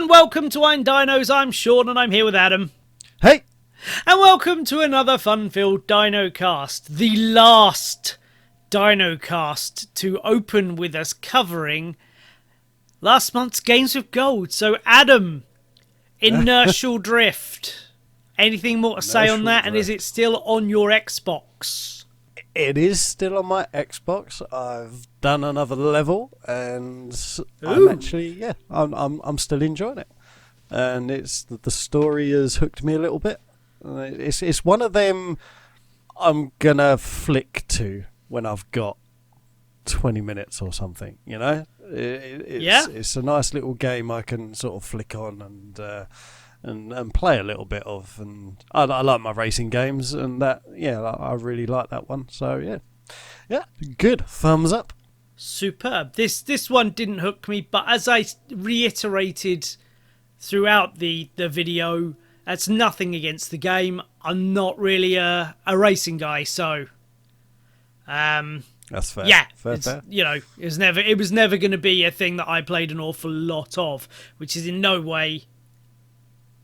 and welcome to I'm Dinos. I'm Shaun and I'm here with Adam. Hey! And welcome to another fun-filled Dinocast, the last Dinocast to open with us covering last month's Games with Gold. So Adam, Intertial Drift. Anything more to say on that? And is it still on your Xbox? It is still on my Xbox. I've done another level, and Ooh. I'm still enjoying it. And the story has hooked me a little bit. It's one of them I'm gonna flick to when I've got 20 minutes or something. You know, it's a nice little game I can sort of flick on and play a little bit of, and I like my racing games, and I really like that one. So yeah, good, thumbs up. Superb. This one didn't hook me, but as I reiterated throughout the video, that's nothing against the game. I'm not really a racing guy, so that's fair. Yeah, fair. You know, it was never going to be a thing that I played an awful lot of, which is in no way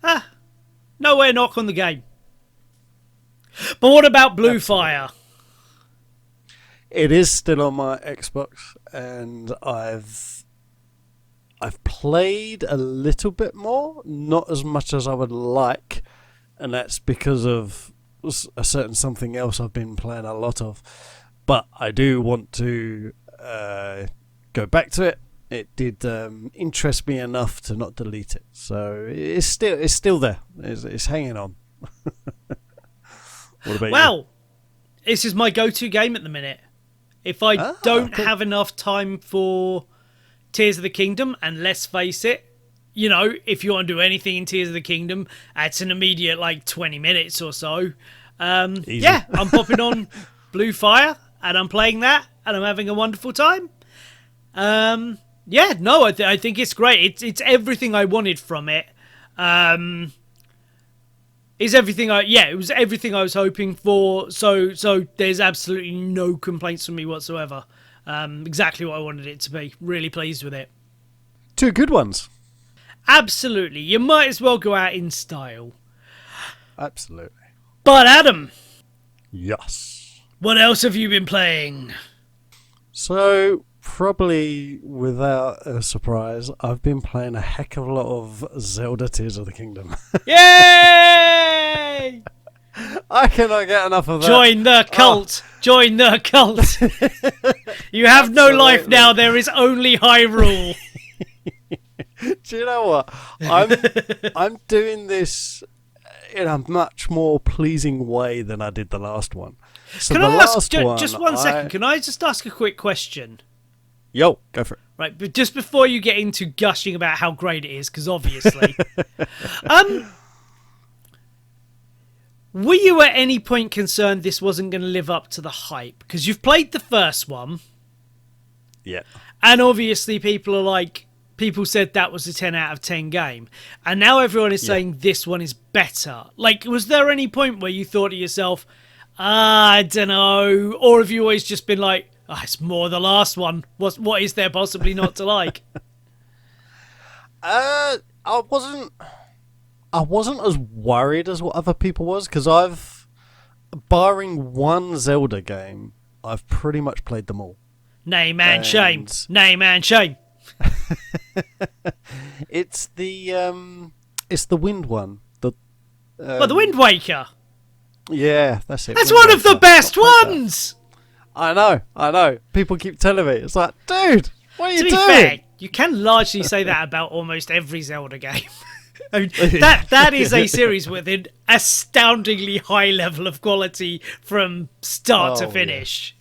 a knock on the game. But what about Blue Fire? It is still on my Xbox, and I've played a little bit more, not as much as I would like, and that's because of a certain something else I've been playing a lot of. But I do want to go back to it. It did interest me enough to not delete it, so it's still there. It's hanging on. What about you? Well, this is my go-to game at the minute. If I don't have enough time for Tears of the Kingdom, and let's face it, you know, if you want to do anything in Tears of the Kingdom, it's an immediate 20 minutes or so. Yeah, I'm popping on Blue Fire, and I'm playing that, and I'm having a wonderful time. Yeah, no, I think it's great. It's everything I wanted from it. It was everything I was hoping for. So there's absolutely no complaints from me whatsoever. Exactly what I wanted it to be. Really pleased with it. Two good ones. Absolutely. You might as well go out in style. Absolutely. But Adam. Yes. What else have you been playing? So, probably without a surprise, I've been playing a heck of a lot of Zelda Tears of the Kingdom. Yay! I cannot get enough of that. Join the cult! Join the cult! You have no life now, there is only Hyrule. Do you know what? I'm doing this in a much more pleasing way than I did the last one. So Can the I ask, last one, just one second, can I just ask a quick question? Yo, go for it. Right, but just before you get into gushing about how great it is, because obviously... were you at any point concerned this wasn't going to live up to the hype? Because you've played the first one. Yeah. And obviously people said that was a 10 out of 10 game. And now everyone is saying this one is better. Was there any point where you thought to yourself, I don't know, or have you always just been like, it's more the last one. What is there possibly not to like? I wasn't as worried as what other people was, because barring one Zelda game, I've pretty much played them all. Name and shame. Name and shame. It's the Wind one. The Wind Waker. Yeah, that's it. That's Wind one Waker. of the best ones. I know. People keep telling me. It's like, dude, what are you doing? Fair, you can largely say that about almost every Zelda game. I mean, that is a series with an astoundingly high level of quality from start to finish.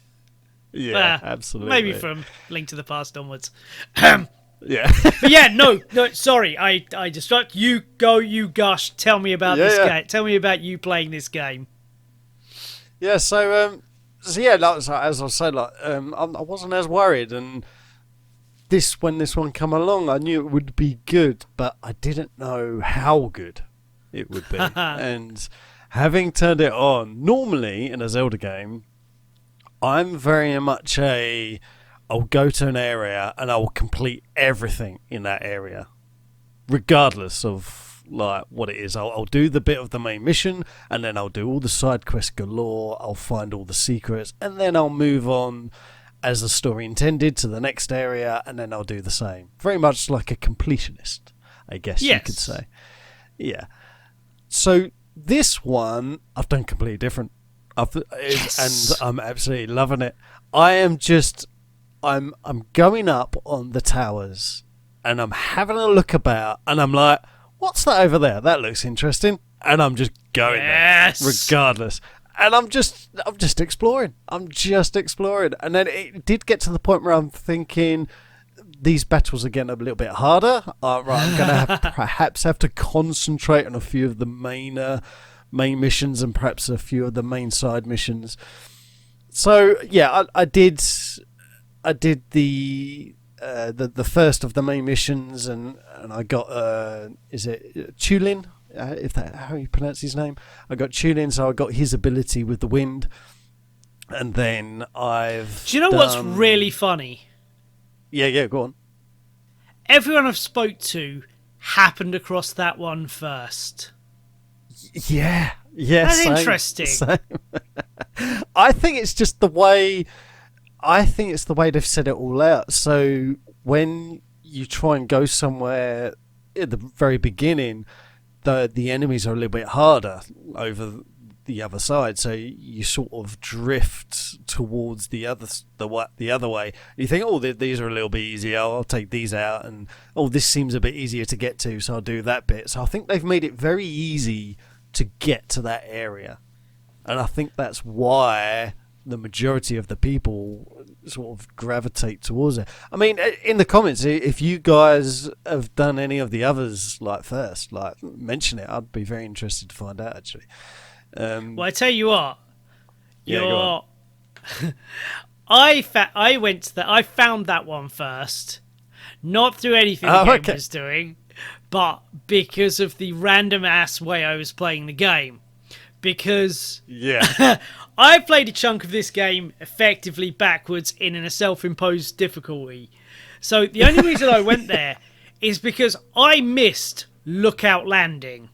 Yeah, absolutely. Maybe from Link to the Past onwards. Yeah. But yeah, no, sorry, I distract you. Go, you gush. Tell me about this game. Tell me about you playing this game. Yeah, as I said, I wasn't as worried, and when this one come along, I knew it would be good, but I didn't know how good it would be. And having turned it on, normally in a Zelda game, I'm very much I'll go to an area and I will complete everything in that area regardless of like what it is. I'll do the bit of the main mission, and then I'll do all the side quests galore. I'll find all the secrets, and then I'll move on as the story intended to the next area, and then I'll do the same. Very much like a completionist, I guess you could say. Yeah. So this one I've done completely different. And I'm absolutely loving it. I'm going up on the towers, and I'm having a look about, and I'm like, what's that over there? That looks interesting. And I'm just going there, regardless. And I'm just exploring. I'm just exploring. And then it did get to the point where I'm thinking, these battles are getting a little bit harder. I'm going to perhaps have to concentrate on a few of the main missions and perhaps a few of the main side missions. So yeah, I did the first of the main missions, and I got is it Tulin? If that how you pronounce his name? I got Tulin, so I got his ability with the wind, and then Do you know what's really funny? Yeah, go on. Everyone I've spoke to happened across that one first. Yeah, that's same, interesting. Same. I think it's just the way. I think it's the way they've set it all out. So when you try and go somewhere at the very beginning, the enemies are a little bit harder over the other side. So you sort of drift towards the other way. You think, oh, these are a little bit easier. I'll take these out, and oh, this seems a bit easier to get to, so I'll do that bit. So I think they've made it very easy to get to that area, and I think that's why the majority of the people sort of gravitate towards it. I mean, in the comments, if you guys have done any of the others first, mention it. I'd be very interested to find out, actually. Well, I tell you what, go on. I found that one first, not through anything the game was doing, but because of the random ass way I was playing the game. Because I played a chunk of this game effectively backwards in a self-imposed difficulty. So the only reason I went there is because I missed Lookout Landing.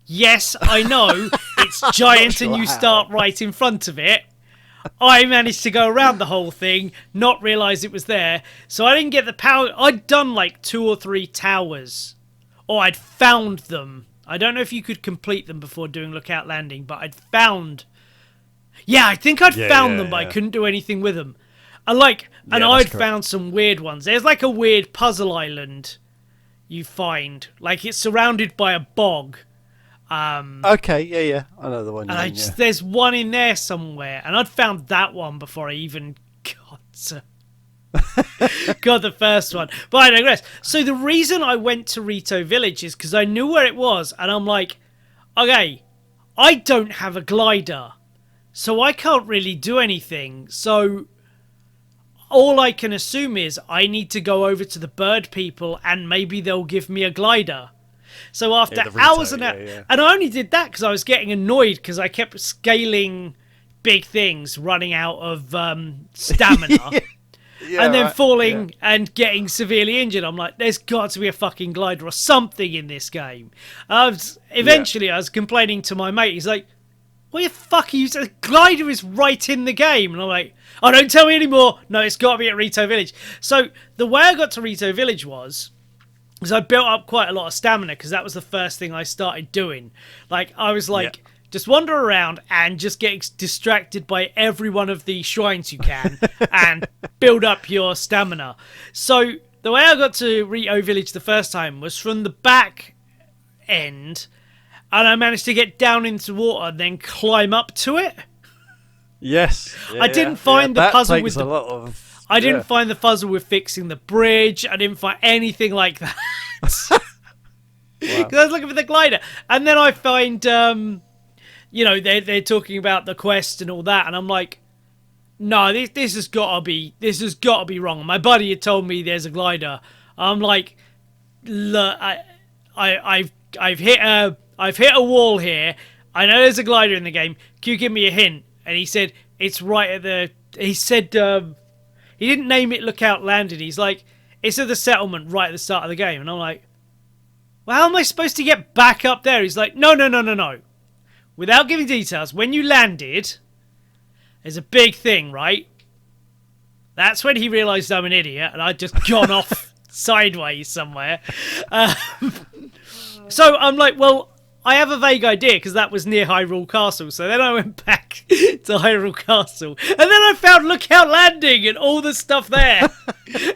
Yes, I know it's giant and you start right in front of it. I managed to go around the whole thing, not realise it was there. So I didn't get the power. I'd done like 2 or 3 towers. Or I'd found them. I don't know if you could complete them before doing Lookout Landing, but I'd found... Yeah, I think I'd found them, but I couldn't do anything with them. And I'd found some weird ones. There's like a weird puzzle island you find. Like, it's surrounded by a bog. Okay, yeah. I know the one you mean, There's one in there somewhere, and I'd found that one before I even got the first one. But I digress. So the reason I went to Rito Village is because I knew where it was, and I'm like, okay, I don't have a glider, so I can't really do anything. So all I can assume is I need to go over to the bird people, and maybe they'll give me a glider. So after hours and hours, and I only did that because I was getting annoyed because I kept scaling big things, running out of stamina. And then falling and getting severely injured. I'm like, there's got to be a fucking glider or something in this game. Eventually, I was complaining to my mate. He's like, what the fuck are you saying? The glider is right in the game. And I'm like, oh, don't tell me anymore. No, it's got to be at Rito Village. So the way I got to Rito Village was I built up quite a lot of stamina because that was the first thing I started doing. Like, I was like... Just wander around and just get distracted by every one of the shrines you can and build up your stamina. So the way I got to Rito Village the first time was from the back end, and I managed to get down into water and then climb up to it. Yes. I didn't find the puzzle with I didn't find the puzzle with fixing the bridge. I didn't find anything like that. Because I was looking for the glider. And then I find... they're talking about the quest and all that, and I'm like, no, this has got to be wrong. My buddy had told me there's a glider. I'm like, look, I've hit a wall here. I know there's a glider in the game. Can you give me a hint? And he said it's right at the. He said he didn't name it Lookout Landing. He's like, it's at the settlement right at the start of the game, and I'm like, well, how am I supposed to get back up there? He's like, no, no, no, no, no. Without giving details, when you landed, there's a big thing, right? That's when he realised I'm an idiot and I'd just gone off sideways somewhere. So I'm like, well, I have a vague idea because that was near Hyrule Castle. So then I went back to Hyrule Castle. And then I found Lookout Landing and all the stuff there.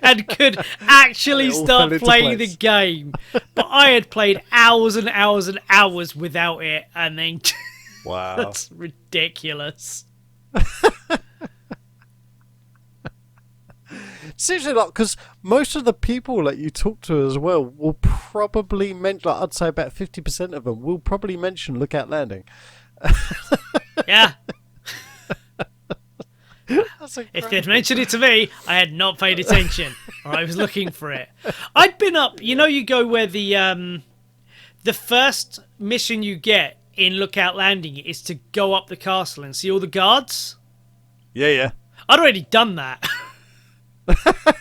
And could actually start playing the game. But I had played hours and hours and hours without it. And then... Wow. That's ridiculous. Seriously, like, because most of the people that you talk to as well will probably mention, like, I'd say about 50% of them will probably mention Lookout Landing. Yeah. If they'd mentioned it to me, I had not paid attention, or I was looking for it. I'd been up, you go where the first mission you get in Lookout Landing is to go up the castle and see all the guards. Yeah. I'd already done that.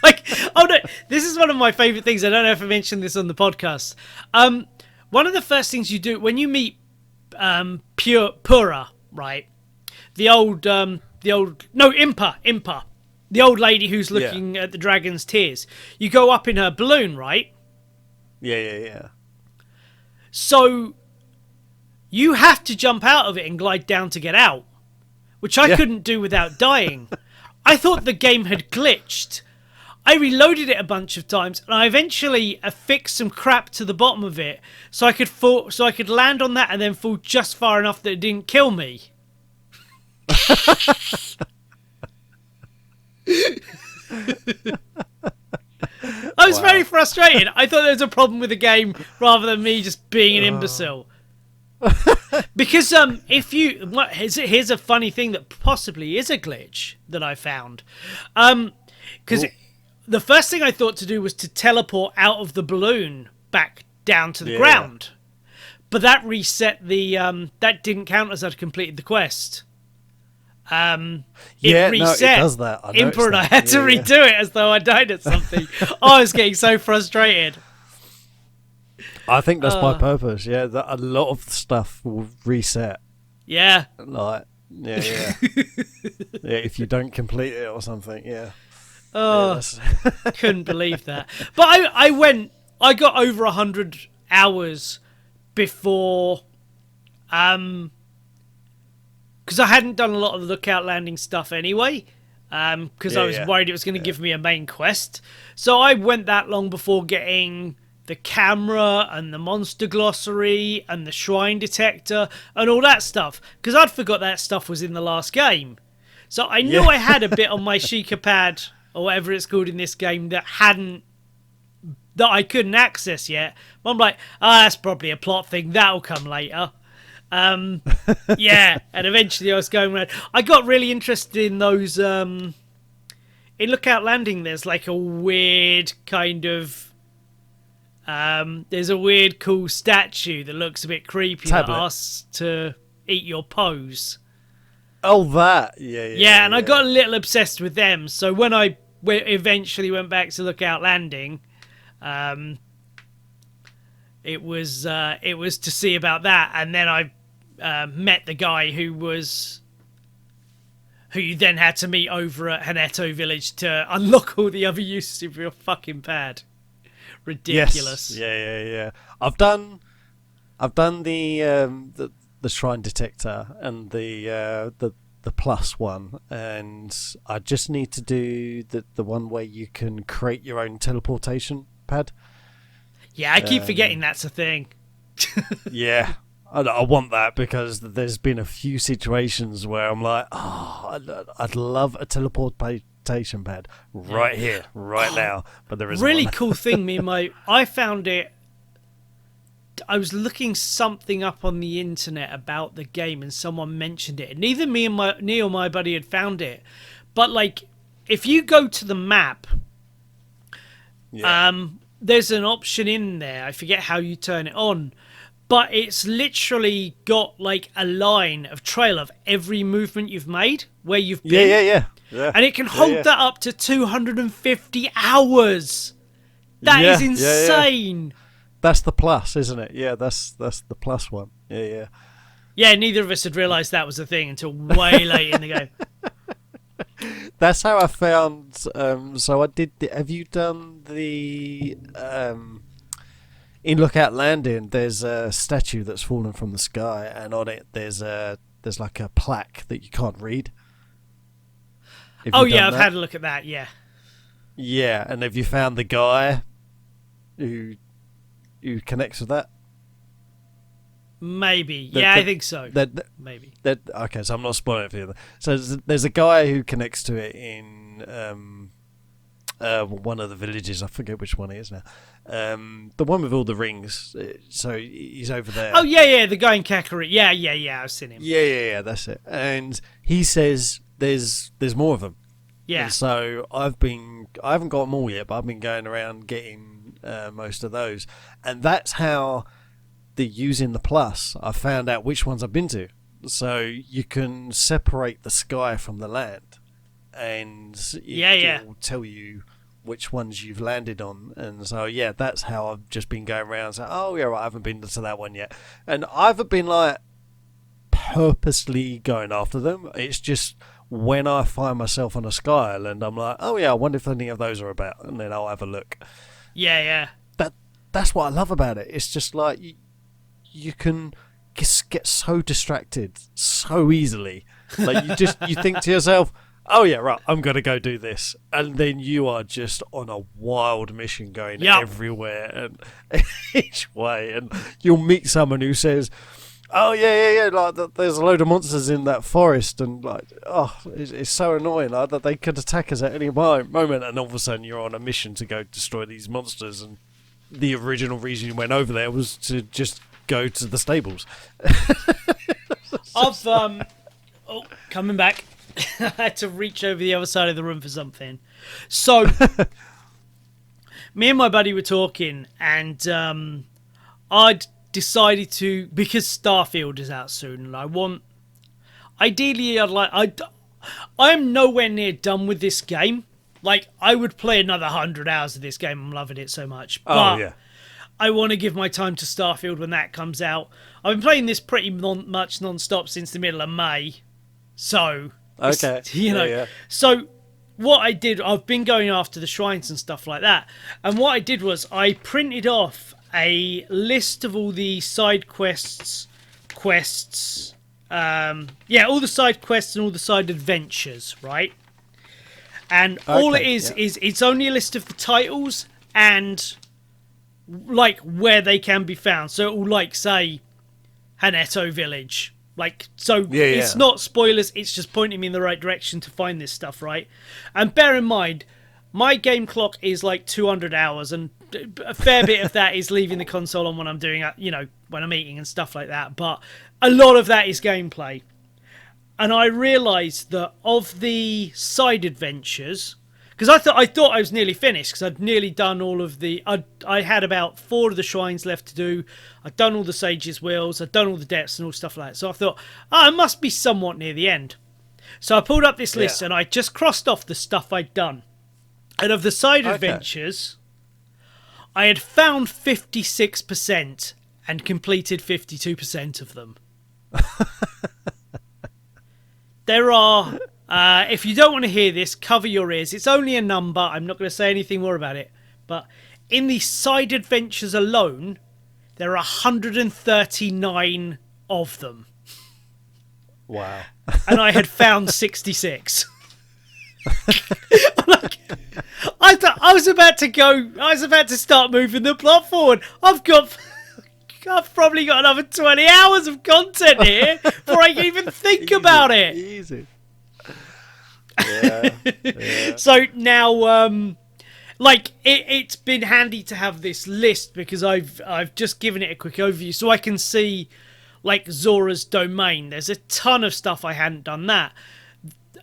Like, oh no, this is one of my favourite things. I don't know if I mentioned this on the podcast. One of the first things you do when you meet Pura, right? Impa, the old lady who's looking at the dragon's tears. You go up in her balloon, right? Yeah. So you have to jump out of it and glide down to get out, which I couldn't do without dying. I thought the game had glitched. I reloaded it a bunch of times, and I eventually affixed some crap to the bottom of it, so I could land on that and then fall just far enough that it didn't kill me. I was very frustrated. I thought there was a problem with the game rather than me just being an imbecile. Because here's a funny thing that possibly is a glitch that I found. Because the first thing I thought to do was to teleport out of the balloon back down to the ground. But that reset that didn't count as I'd completed the quest. It reset. It does that. Impa and I had to redo it as though I died at something. I was getting so frustrated. I think that's by purpose. Yeah, that a lot of stuff will reset. Yeah. Like, yeah. If you don't complete it or something, yeah. Oh, couldn't believe that. But I got over 100 hours before, because I hadn't done a lot of the Lookout Landing stuff anyway, because I was worried it was going to give me a main quest. So I went that long before getting the camera and the monster glossary and the shrine detector and all that stuff, because I'd forgot that stuff was in the last game. So I knew I had a bit on my Sheikah pad or whatever it's called in this game that I couldn't access yet. But I'm like, that's probably a plot thing, that'll come later. And eventually I was going around. I got really interested in those in Lookout Landing. There's like a weird kind of there's a weird cool statue that looks a bit creepy that asks to eat your pose. Oh, that. Yeah, and I got a little obsessed with them. So when I eventually went back to Lookout Landing, it was to see about that. And then I met the guy who you then had to meet over at Haneto Village to unlock all the other uses of your fucking pad. Ridiculous. Yes. Yeah. I've done the shrine detector and the plus one, and I just need to do the one where you can create your own teleportation pad. Yeah, I keep forgetting that's a thing. Yeah. I want that because there's been a few situations where I'm like, I'd love a teleportation pad right here, right now, but there isn't. Really one. cool thing, I found it. I was looking something up on the internet about the game, and someone mentioned it. Neither me or my buddy had found it, but like, if you go to the map, there's an option in there. I forget how you turn it on. But it's literally got like a line of trail of every movement you've made, where you've been. Yeah. And it can hold that up to 250 hours. That is insane. that's the plus, isn't it? Yeah, that's the plus one. Yeah. Yeah, neither of us had realised that was a thing until way late in the game. That's how I found. So I did. Have you done the in Lookout Landing? There's a statue that's fallen from the sky, and on it there's like a plaque that you can't read. Oh yeah, I've had a look at that. Yeah. Yeah, and have you found the guy who connects with that? Maybe. I think so. Maybe. Okay, so I'm not spoiling it for you. So there's a guy who connects to it in one of the villages. I forget which one it is now. The one with all the rings. So he's over there. Oh yeah, the guy in Kakarot. Yeah. I've seen him. Yeah. That's it. And he says there's more of them. Yeah. And so I haven't got them all yet, but I've been going around getting most of those, and that's how. Using the plus, I found out which ones I've been to. So you can separate the sky from the land, and it will tell you which ones you've landed on. And so that's how I've just been going around saying, oh yeah, right, I haven't been to that one yet, and I haven't been like purposely going after them. It's just when I find myself on a sky island, I'm like, oh yeah, I wonder if any of those are about, and then I'll have a look. Yeah. That's what I love about it. It's just like you can just get so distracted so easily. Like you think to yourself, oh yeah, right, I'm going to go do this. And then you are just on a wild mission going everywhere and each way. And you'll meet someone who says, oh yeah, like there's a load of monsters in that forest, and like, oh, it's so annoying like, that they could attack us at any moment. And all of a sudden you're on a mission to go destroy these monsters. And the original reason you went over there was to just go to the stables. Coming back. I had to reach over the other side of the room for something. So me and my buddy were talking, and I'd decided to, because Starfield is out soon, and I'm nowhere near done with this game. Like, I would play another 100 hours of this game. I'm loving it so much. But I want to give my time to Starfield when that comes out. I've been playing this pretty much non-stop since the middle of May. So, So what I did, I've been going after the shrines and stuff like that. And what I did was I printed off a list of all the side quests, all the side quests and all the side adventures, right? And all it is it's only a list of the titles and like where they can be found. So it will like say Haneto Village. Like, so it's not spoilers, it's just pointing me in the right direction to find this stuff, right? And bear in mind, my game clock is like 200 hours, and a fair bit of that is leaving the console on when I'm doing, when I'm eating and stuff like that. But a lot of that is gameplay. And I realised that of the side adventures, because I thought I was nearly finished, because I'd nearly done all of the... I had about 4 of the shrines left to do. I'd done all the Sage's Wills. I'd done all the depths and all stuff like that. So I thought, I must be somewhat near the end. So I pulled up this list and I just crossed off the stuff I'd done. And of the side adventures, I had found 56% and completed 52% of them. There are... if you don't want to hear this, cover your ears. It's only a number. I'm not going to say anything more about it. But in the side adventures alone, there are 139 of them. Wow. And I had found 66. I was about to start moving the plot forward. I've probably got another 20 hours of content here before I can even think about it. Easy. So now it's been handy to have this list, because I've just given it a quick overview so I can see like Zora's domain. There's a ton of stuff I hadn't done that,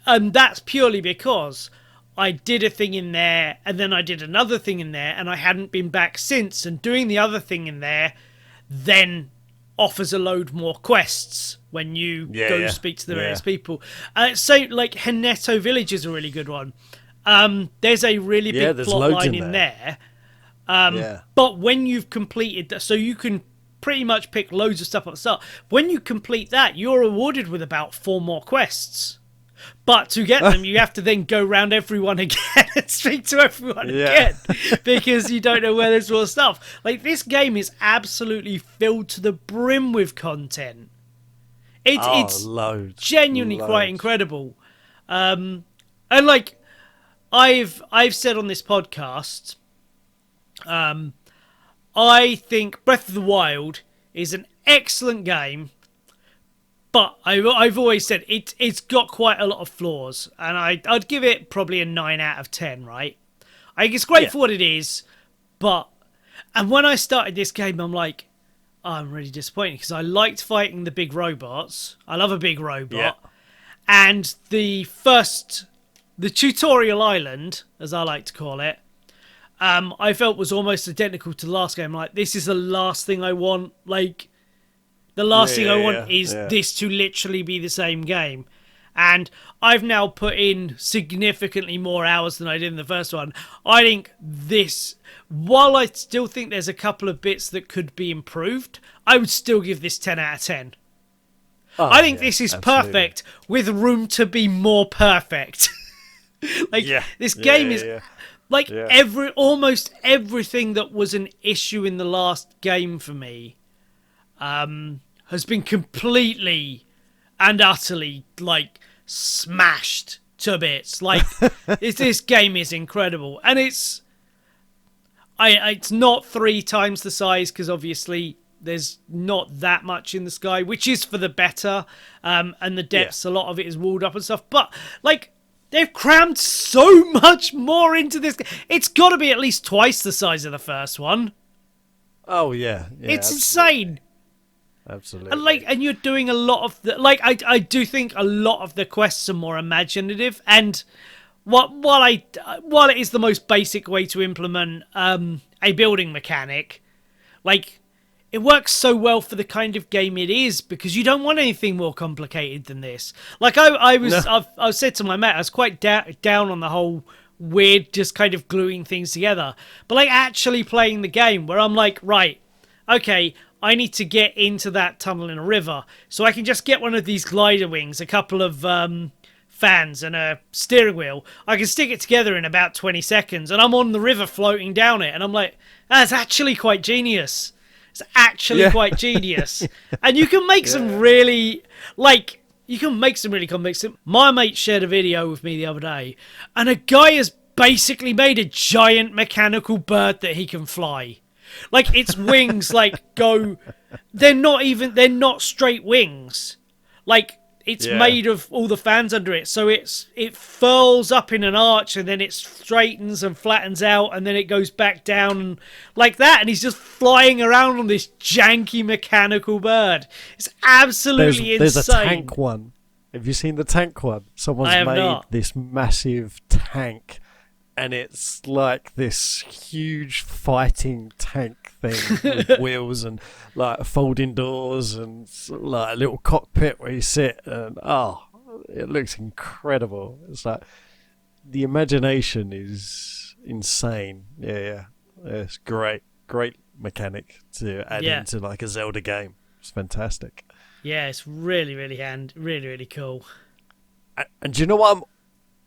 and that's purely because I did a thing in there and then I did another thing in there and I hadn't been back since, and doing the other thing in there then offers a load more quests when you go speak to the various people. So, like, Haneto Village is a really good one. There's a really big plot line in there. Yeah. But when you've completed that, so you can pretty much pick loads of stuff at the start. When you complete that, you're rewarded with about 4 more quests. But to get them, you have to then go round everyone again and speak to everyone again, because you don't know where there's more stuff. Like, this game is absolutely filled to the brim with content. It's loads, genuinely quite incredible. And like, I've said on this podcast, I think Breath of the Wild is an excellent game. But I've always said it's got quite a lot of flaws, and I'd give it probably a 9 out of 10, right? I think it's great for what it is, and when I started this game, I'm like, I'm really disappointed, because I liked fighting the big robots. I love a big robot. And the tutorial island, as I like to call it, I felt was almost identical to the last game. Like, this is the last thing I want, like... The last thing I want is this to literally be the same game. And I've now put in significantly more hours than I did in the first one. I think this, while I still think there's a couple of bits that could be improved, I would still give this 10 out of 10. I think this is perfect with room to be more perfect. This game is... Like, almost everything that was an issue in the last game for me has been completely and utterly, like, smashed to bits. Like, this game is incredible. And it's not 3 times the size, because obviously there's not that much in the sky, which is for the better. And the depths, a lot of it is walled up and stuff. But, like, they've crammed so much more into this. It's got to be at least twice the size of the first one. Oh, yeah. It's insane. Absolutely. And you're doing a lot of the... Like, I do think a lot of the quests are more imaginative. And while it is the most basic way to implement a building mechanic, like... It works so well for the kind of game it is, because you don't want anything more complicated than this. Like, I've said to my mate, I was quite down on the whole weird, just kind of gluing things together. But, like, actually playing the game, where I'm like, right, okay, I need to get into that tunnel in a river, so I can just get one of these glider wings, a couple of fans, and a steering wheel. I can stick it together in about 20 seconds, and I'm on the river floating down it, and I'm like, that's actually quite genius. It's actually quite genius. And you can make some really, like, you can make some really complex... My mate shared a video with me the other day, and a guy has basically made a giant mechanical bird that he can fly. Like, its wings, like, go... They're not straight wings. Like, it's made of all the fans under it, so it furls up in an arch, and then it straightens and flattens out, and then it goes back down like that, and he's just flying around on this janky mechanical bird. It's absolutely insane. There's a tank one. Have you seen the tank one? Someone's made this massive tank, and it's like this huge fighting tank thing with wheels and like folding doors and like a little cockpit where you sit, and it looks incredible. It's like the imagination is insane. It's great mechanic to add into like a Zelda game. It's fantastic. Yeah, it's really really cool. And do you know what I'm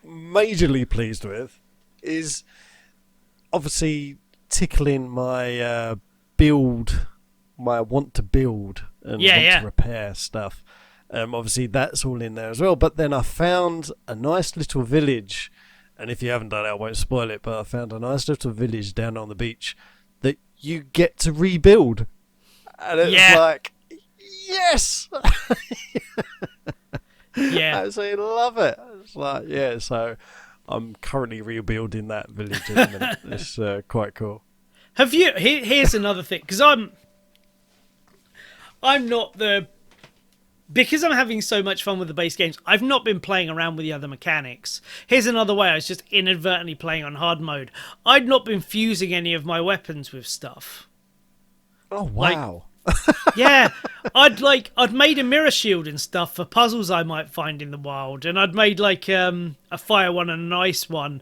majorly pleased with is obviously tickling my my want to build and want to repair stuff. Obviously that's all in there as well. But then I found a nice little village, and if you haven't done it, I won't spoil it, but I found a nice little village down on the beach that you get to rebuild. And it's like, yes! Yeah. I absolutely love it. It's like, so I'm currently rebuilding that village at the minute. It's quite cool. Have you... Here's another thing, because I'm not the... Because I'm having so much fun with the base games, I've not been playing around with the other mechanics. Here's another way. I was just inadvertently playing on hard mode. I'd not been fusing any of my weapons with stuff. Oh, wow. Yeah, I'd made a mirror shield and stuff for puzzles I might find in the wild, and I'd made like a fire one and an ice one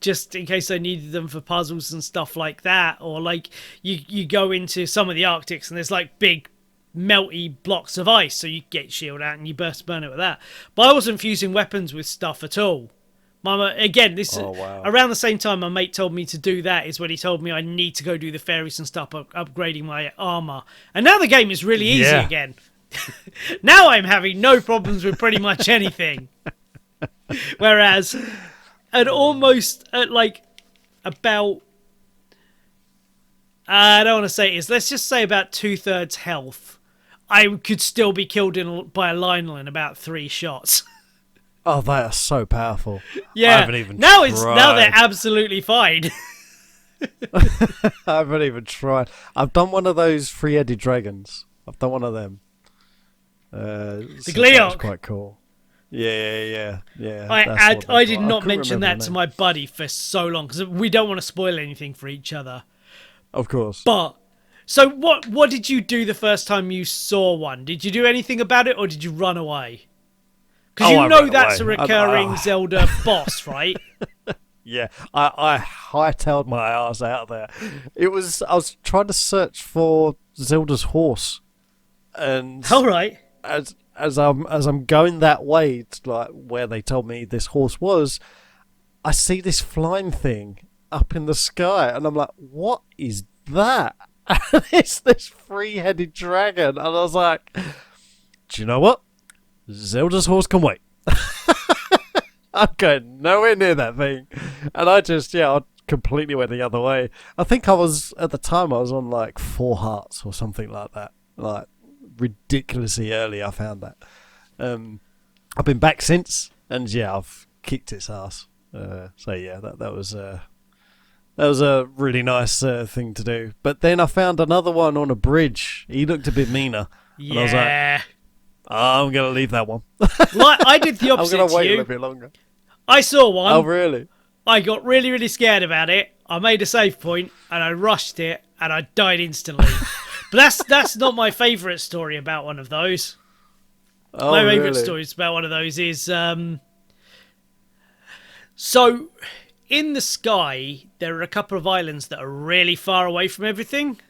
just in case I needed them for puzzles and stuff like that. Or like you go into some of the Arctics and there's like big melty blocks of ice, so you get shield out and you burn it with that. But I wasn't fusing weapons with stuff at all. Mama, again, around the same time my mate told me to do that is when he told me I need to go do the fairies and stuff, upgrading my armor. And now the game is really easy again. Now I'm having no problems with pretty much anything. Whereas at about, I don't want to say it is, let's just say about 2/3 health, I could still be killed by a Lionel in about 3 shots. Oh, they are so powerful. Yeah. I haven't even now tried. Now they're absolutely fine. I haven't even tried. I've done one of those 3-headed dragons. I've done one of them. The Gleok. That was quite cool. Yeah. I did not mention that to my buddy for so long because we don't want to spoil anything for each other. Of course. But so what did you do the first time you saw one? Did you do anything about it or did you run away? Because that's a recurring Zelda boss, right? Yeah, I hightailed my ass out there. I was trying to search for Zelda's horse, and all right, as I'm going that way to like where they told me this horse was, I see this flying thing up in the sky, and I'm like, what is that? And it's this 3-headed dragon, and I was like, do you know what? Zelda's horse can wait. I'm going nowhere near that thing. And I completely went the other way. I think at the time I was on like 4 hearts or something like that. Like, ridiculously early I found that. I've been back since, and I've kicked its ass. That was a really nice thing to do. But then I found another one on a bridge. He looked a bit meaner. Yeah. And I was like, I'm going to leave that one. Well, I did the opposite. I'm going to wait a little bit longer. I saw one. Oh, really? I got really, really scared about it. I made a save point and I rushed it and I died instantly. But that's not my favourite story about one of those. Oh, my favourite really? stories about one of those is... So, in the sky, there are a couple of islands that are really far away from everything.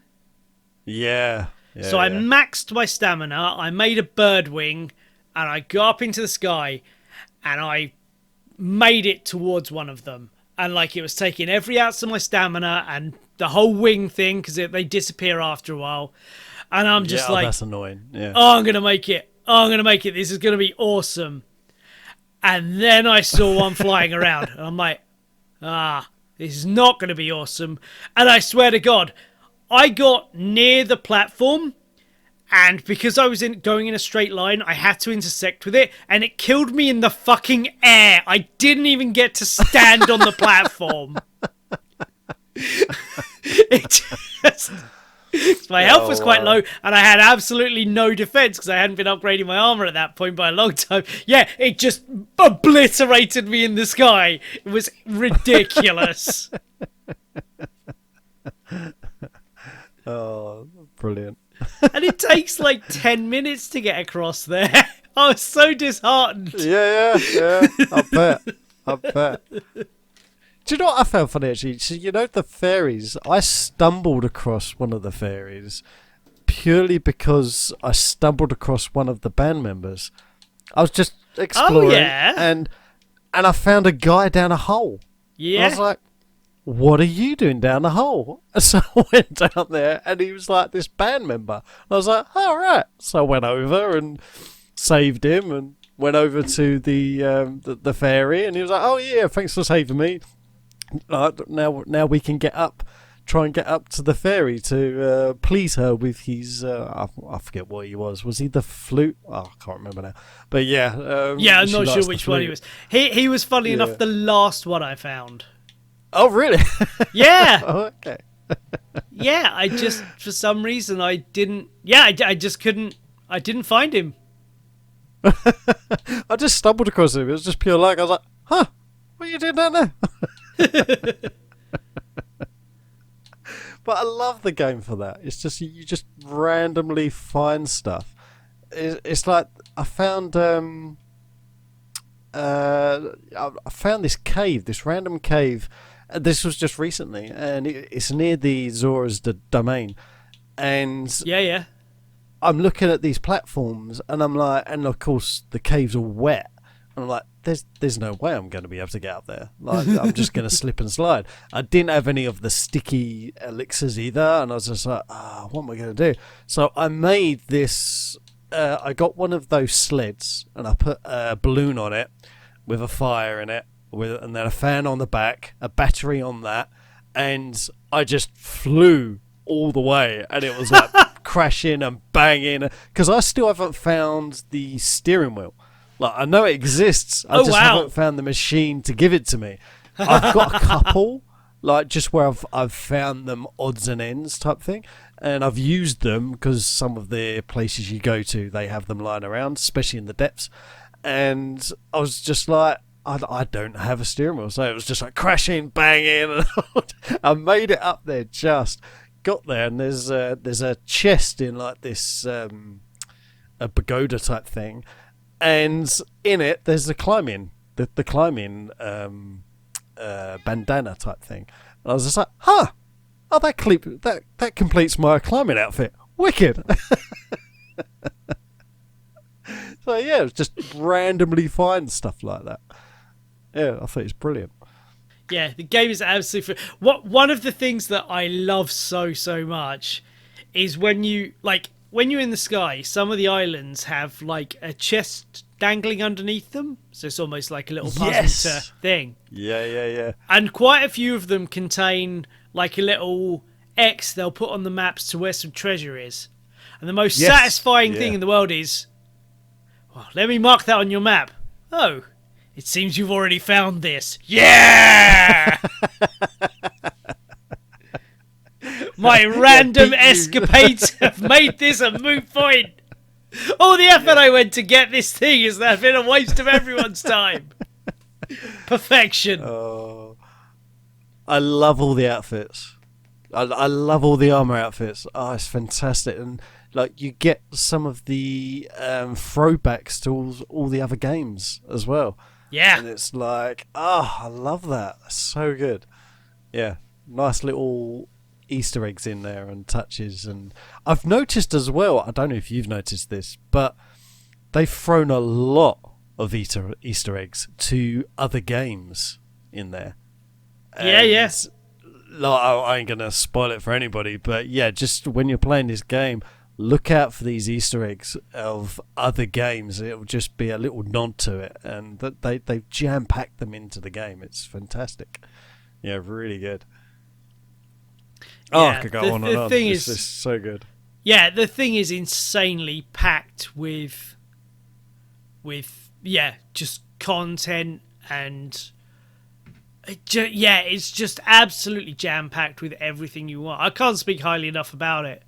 Yeah. So I maxed my stamina, I made a bird wing, and I got up into the sky, and I made it towards one of them. And like it was taking every ounce of my stamina and the whole wing thing, because they disappear after a while. And I'm just like, that's annoying. Yeah. Oh, I'm going to make it. This is going to be awesome. And then I saw one flying around, and I'm like, this is not going to be awesome. And I swear to God, I got near the platform, and because I was going in a straight line, I had to intersect with it, and it killed me in the fucking air. I didn't even get to stand on the platform. My health was quite low, and I had absolutely no defense because I hadn't been upgrading my armor at that point by a long time. Yeah, it just obliterated me in the sky. It was ridiculous. Oh, brilliant. And it takes like 10 minutes to get across there. I was so disheartened. Yeah. I bet. Do you know what I found funny, actually? So, the fairies, I stumbled across one of the fairies purely because I stumbled across one of the band members. I was just exploring, and I found a guy down a hole. Yeah. And I was like, what are you doing down the hole? So I went down there, and he was like this band member. And I was like, all right. So I went over and saved him, and went over to the fairy, and he was like, oh yeah, thanks for saving me. Now we can try and get up to the fairy to please her with his I forget what he was. Was he the flute? Oh, I can't remember now. But yeah, I'm not sure which one he was. He was funny enough the last one I found. Oh, really? Yeah. Oh, okay. Yeah, I just, for some reason, I didn't... Yeah, I just couldn't... I didn't find him. I just stumbled across him. It was just pure luck. I was like, huh, what are you doing down there? But I love the game for that. It's just, you just randomly find stuff. It's like, I found... I found this cave, this random cave. This was just recently, and it's near the Zora's domain. And Yeah. I'm looking at these platforms, and I'm like, and of course the cave's all wet. And I'm like, there's no way I'm going to be able to get up there. Like, I'm just going to slip and slide. I didn't have any of the sticky elixirs either, and I was just like, what am I going to do? So I made this. I got one of those sleds, and I put a balloon on it with a fire in it, and then a fan on the back, a battery on that, and I just flew all the way, and it was like crashing and banging, because I still haven't found the steering wheel. Like, I know it exists, I haven't found the machine to give it to me. I've got a couple, like just where I've found them odds and ends type thing, and I've used them because some of the places you go to, they have them lying around, especially in the depths. And I was just like, I don't have a steering wheel, so it was just like crashing, banging, and I made it up there. Just got there, and there's a chest in like this a pagoda type thing, and in it there's the climbing bandana type thing. And I was just like, that completes my climbing outfit. Wicked. So yeah, it was just randomly find stuff like that. Yeah, I thought it's brilliant. Yeah, the game is absolutely one of the things that I love so much is when you're in the sky, some of the islands have like a chest dangling underneath them, so it's almost like a little puzzle thing. Yeah. And quite a few of them contain like a little X they'll put on the maps to where some treasure is. And the most satisfying thing in the world is, well, let me mark that on your map. Oh, it seems you've already found this. Yeah! My random escapades have made this a moot point. All the effort I went to get this thing has now been a waste of everyone's time. Perfection. Oh, I love all the outfits. I love all the armor outfits. Oh, it's fantastic. And like, you get some of the throwbacks to all the other games as well. Yeah. And it's like, I love that. That's so good. Yeah. Nice little Easter eggs in there and touches. And I've noticed as well, I don't know if you've noticed this, but they've thrown a lot of Easter eggs to other games in there. Yeah. Like, I ain't going to spoil it for anybody, but yeah, just when you're playing this game, look out for these Easter eggs of other games. It'll just be a little nod to it, and they've jam-packed them into the game. It's fantastic. Yeah, really good. I could go on and on. This is so good. Yeah, the thing is insanely packed with just content, and it's just absolutely jam-packed with everything you want. I can't speak highly enough about it.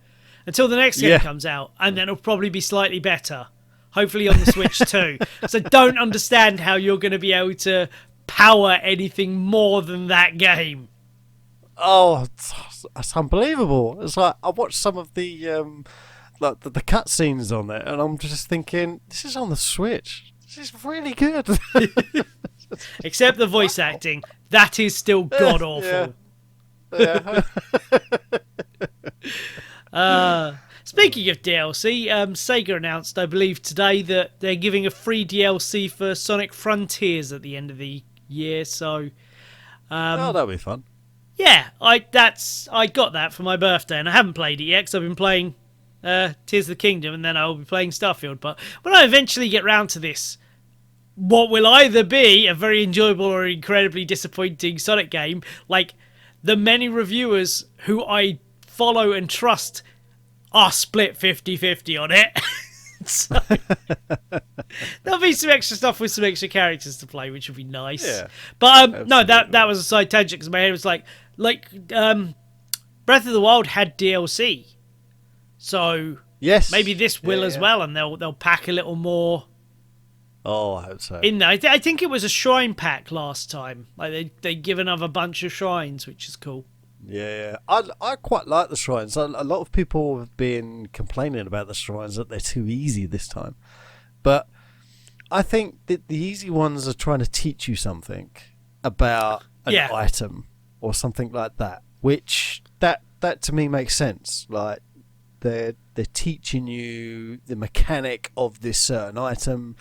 Until the next game comes out, and then it'll probably be slightly better. Hopefully on the Switch too. So don't understand how you're going to be able to power anything more than that game. Oh, that's unbelievable. It's like, I watched some of the like the cutscenes on there, and I'm just thinking, this is on the Switch. This is really good. Except the voice acting. That is still god-awful. Yeah. Speaking of DLC, Sega announced, I believe today, that they're giving a free DLC for Sonic Frontiers at the end of the year. So, that'll be fun. Yeah, I got that for my birthday, and I haven't played it yet because I've been playing Tears of the Kingdom, and then I'll be playing Starfield. But when I eventually get round to this, what will either be a very enjoyable or incredibly disappointing Sonic game, like the many reviewers who I follow and trust are split 50-50 on it. So there'll be some extra stuff with some extra characters to play, which would be nice. Yeah, but no, that was a side tangent, because my head was like Breath of the Wild had DLC, so maybe this will as well, and they'll pack a little more. Oh, I hope so. In there, I think it was a shrine pack last time. Like they give another bunch of shrines, which is cool. Yeah, I quite like the shrines. A lot of people have been complaining about the shrines, that they're too easy this time. But I think that the easy ones are trying to teach you something about an item or something like that, which that to me makes sense. Like they're teaching you the mechanic of this certain item,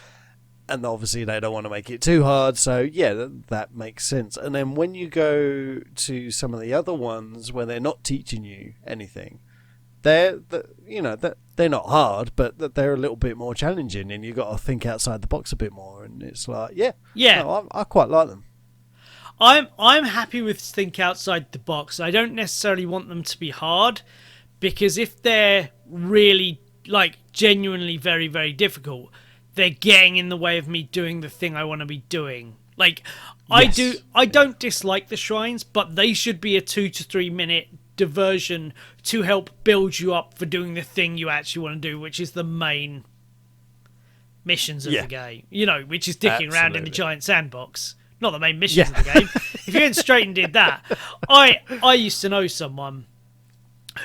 and obviously they don't want to make it too hard, so yeah, that makes sense. And then when you go to some of the other ones where they're not teaching you anything, they're not hard, but they're a little bit more challenging, and you've got to think outside the box a bit more. And it's like, I quite like them. I'm happy with think outside the box. I don't necessarily want them to be hard, because if they're really like genuinely very, very difficult, they're getting in the way of me doing the thing I want to be doing. Like, yes. I don't dislike the shrines, but they should be a 2 to 3 minute diversion to help build you up for doing the thing you actually want to do, which is the main missions of the game. You know, which is dicking around in the giant sandbox. Not the main missions of the game. If you went straight and did that, I used to know someone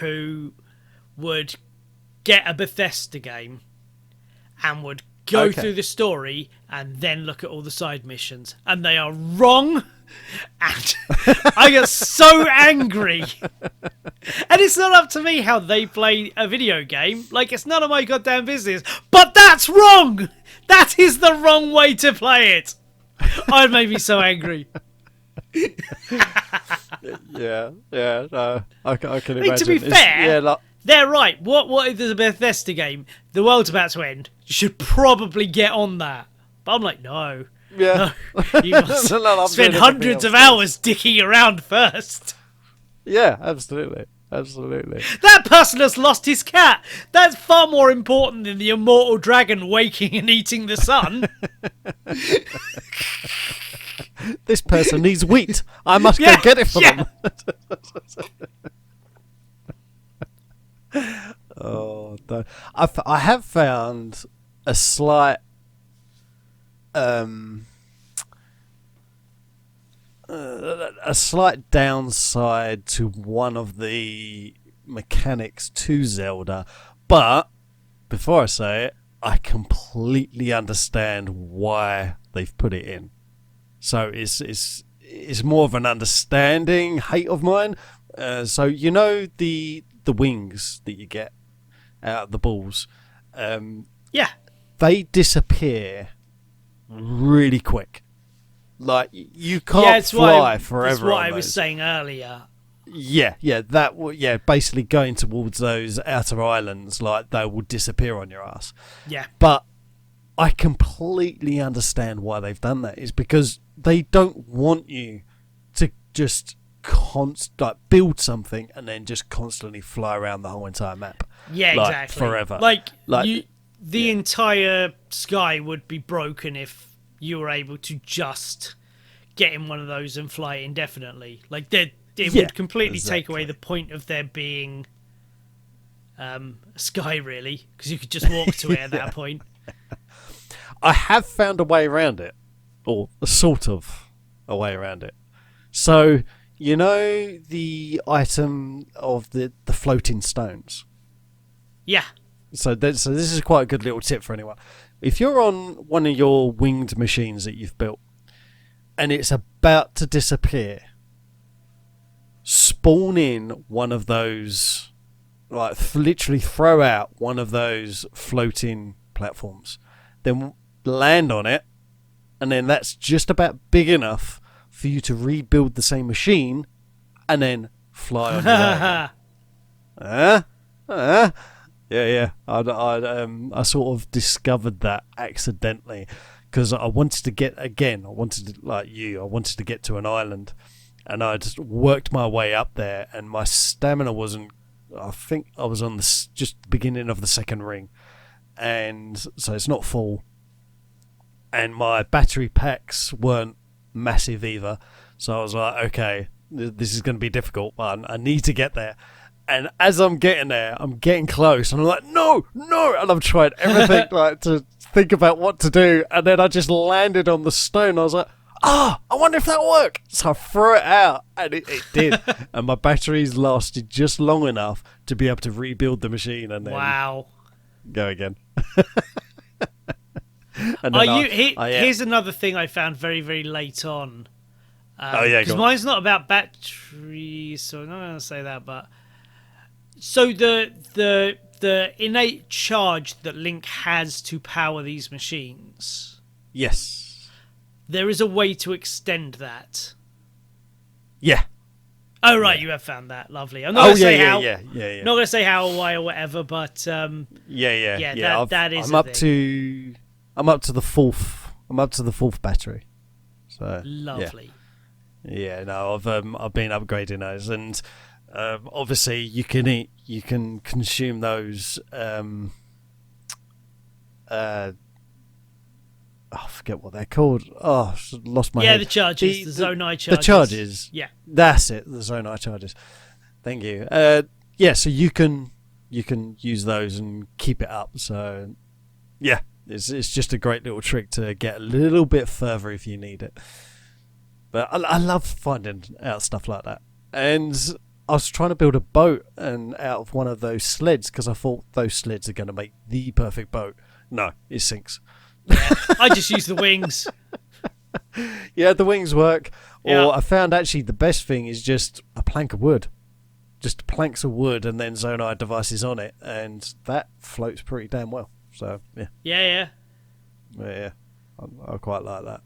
who would get a Bethesda game and would go through the story and then look at all the side missions, and they are wrong. And I get so angry. And it's not up to me how they play a video game. Like, it's none of my goddamn business. But that's wrong. That is the wrong way to play it. It made me so angry. No, I can imagine. To be fair, they're right. What if there's a Bethesda game? The world's about to end. You should probably get on that. But I'm like, no. Yeah. No, you must spend hundreds of hours dicking around first. Yeah, absolutely. Absolutely. That person has lost his cat. That's far more important than the immortal dragon waking and eating the sun. This person needs wheat. I must go get it for them. Oh, no. I have found a slight downside to one of the mechanics to Zelda, but before I say it, I completely understand why they've put it in. So it's more of an understanding hate of mine. So you know the wings that you get out of the balls, they disappear really quick. Like, you can't fly forever. That's what I was saying earlier. Basically going towards those outer islands, like, they will disappear on your ass. Yeah. But I completely understand why they've done that. It's because they don't want you to just build something and then just constantly fly around the whole entire map. Yeah, like, exactly. Forever. The entire sky would be broken if you were able to just get in one of those and fly indefinitely. Like, it would completely take away the point of there being a sky, really, because you could just walk to it at that point. I have found a way around it, or sort of a way around it. So, you know the item of the floating stones? Yeah. So this is quite a good little tip for anyone. If you're on one of your winged machines that you've built and it's about to disappear, spawn in one of those, like, literally throw out one of those floating platforms, then land on it, and then that's just about big enough for you to rebuild the same machine and then fly on your own. Yeah. I sort of discovered that accidentally because I wanted to get to an island, and I just worked my way up there, and my stamina wasn't. I think I was on just the beginning of the second ring, and so it's not full, and my battery packs weren't massive either. So I was like, okay, this is going to be difficult, but I need to get there. And as I'm getting there, I'm getting close, and I'm like, no, and I'm trying everything like to think about what to do, and then I just landed on the stone. I was like, I wonder if that'll work. So I threw it out, and it did. And my batteries lasted just long enough to be able to rebuild the machine and then go again. And Are then you? Here's another thing I found very, very late on. Because mine's not about batteries, so I'm not going to say that. But so the innate charge that Link has to power these machines. Yes. There is a way to extend that. Yeah. Oh right, you have found that. Lovely. I'm not going to say how. Yeah. Not going to say how or why or whatever, but that is. I'm up to the fourth. I'm up to the fourth battery. So lovely. Yeah. No, I've been upgrading those, and obviously you can consume those. I forget what they're called. Oh, lost my head. Yeah, the charges, the Zonai charges. The charges. Yeah, that's it. The Zonai charges. Thank you. So you can use those and keep it up. So yeah, it's just a great little trick to get a little bit further if you need it. But I love finding out stuff like that. And I was trying to build a boat and out of one of those sleds because I thought those sleds are going to make the perfect boat. No, it sinks. Yeah, I just use the wings. Yeah, the wings work. Yeah. Or I found actually the best thing is just a plank of wood. Just planks of wood and then Zonai devices on it. And that floats pretty damn well. So, yeah. Yeah. I quite like that.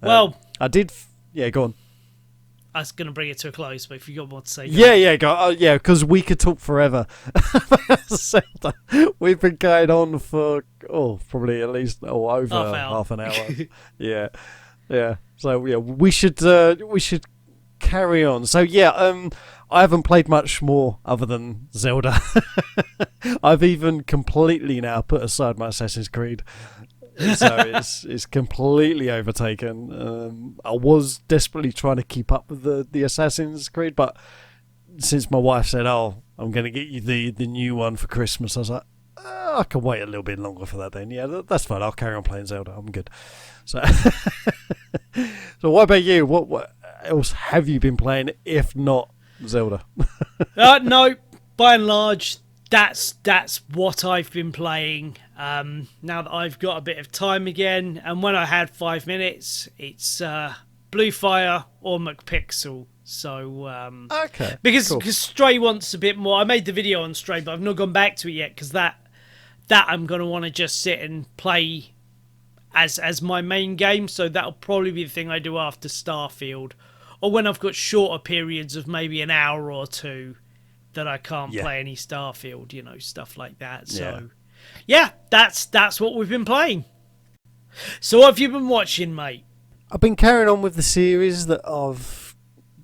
Well, I did... Yeah, go on. I was going to bring it to a close, but if you've got more to say... Go. Because we could talk forever. We've been going on for, probably at least over half an hour. Yeah. So, we should carry on. So, I haven't played much more other than Zelda. I've even completely now put aside my Assassin's Creed. So it's completely overtaken. I was desperately trying to keep up with the Assassin's Creed, but since my wife said, "Oh, I'm going to get you the new one for Christmas," I was like, I can wait a little bit longer for that. Then, that's fine. I'll carry on playing Zelda. I'm good. So, so what about you? What else have you been playing, if not Zelda? No, by and large, that's what I've been playing. Now that I've got a bit of time again, and when I had 5 minutes, it's Blue Fire or McPixel. So okay, because cool. Stray wants a bit more. I made the video on Stray, but I've not gone back to it yet because that I'm gonna want to just sit and play as my main game. So that'll probably be the thing I do after Starfield, or when I've got shorter periods of maybe an hour or two that I can't play any Starfield, stuff like that. So, that's what we've been playing. So what have you been watching, mate? I've been carrying on with the series that I've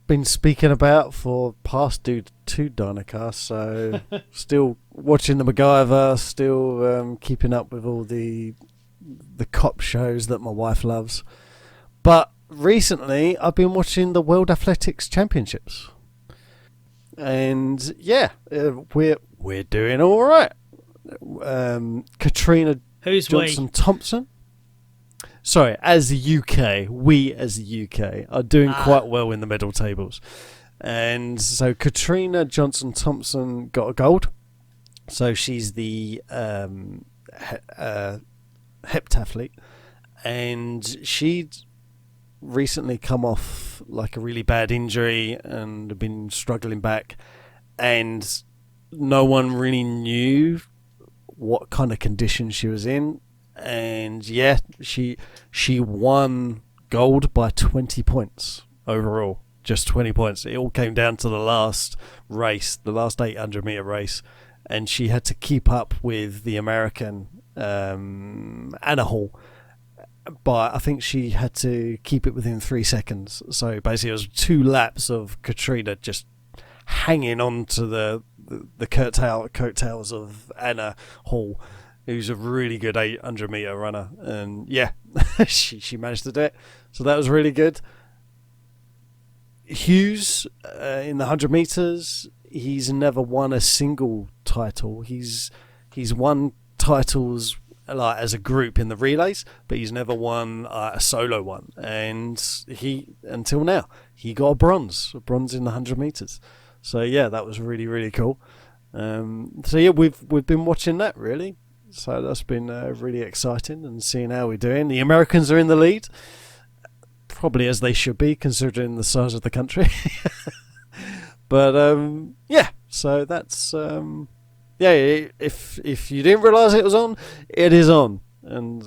been speaking about for past two Dinocast. So, still watching the MacGyver, still keeping up with all the cop shows that my wife loves. But recently, I've been watching the World Athletics Championships. And we're doing all right. Katrina Johnson Thompson. Sorry, as the UK, we as the UK are doing quite well in the medal tables. And so Katrina Johnson Thompson got a gold. So she's the heptathlete, and she'd recently come off like a really bad injury and been struggling back, and no one really knew what kind of condition she was in. And she won gold by 20 points overall, just 20 points. It all came down to the last race, the last 800 meter race, and she had to keep up with the American Anna Hall. But I think she had to keep it within 3 seconds. So basically, it was 2 laps of Katrina just hanging on to the coattails of Anna Hall, who's a really good 800 meter runner. And she managed to do it. So that was really good. Hughes in the 100 meters, he's never won a single title. He's won titles like as a group in the relays, but he's never won a solo one. And until now, he got a bronze in the 100 meters. So that was really, really cool. We've been watching that really. So that's been really exciting, and seeing how we're doing. The Americans are in the lead, probably as they should be, considering the size of the country. But yeah, so that's yeah. If you didn't realise it was on, it is on, and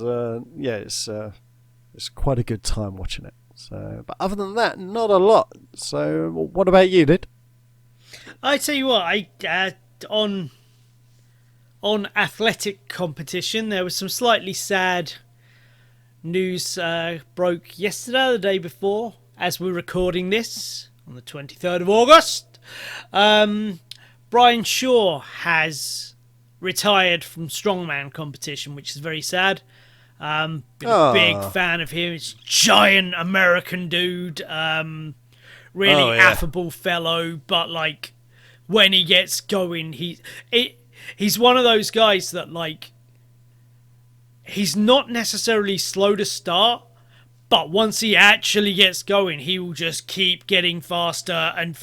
yeah, it's quite a good time watching it. So, but other than that, not a lot. So, what about you, Did? I tell you what, I on athletic competition, there was some slightly sad news broke yesterday, the day before, as we're recording this on the 23rd of August. Brian Shaw has retired from strongman competition, which is very sad. Been a big fan of him. He's a giant American dude, really affable fellow, but like when he gets going, he's one of those guys that like he's not necessarily slow to start, but once he actually gets going, he will just keep getting faster, and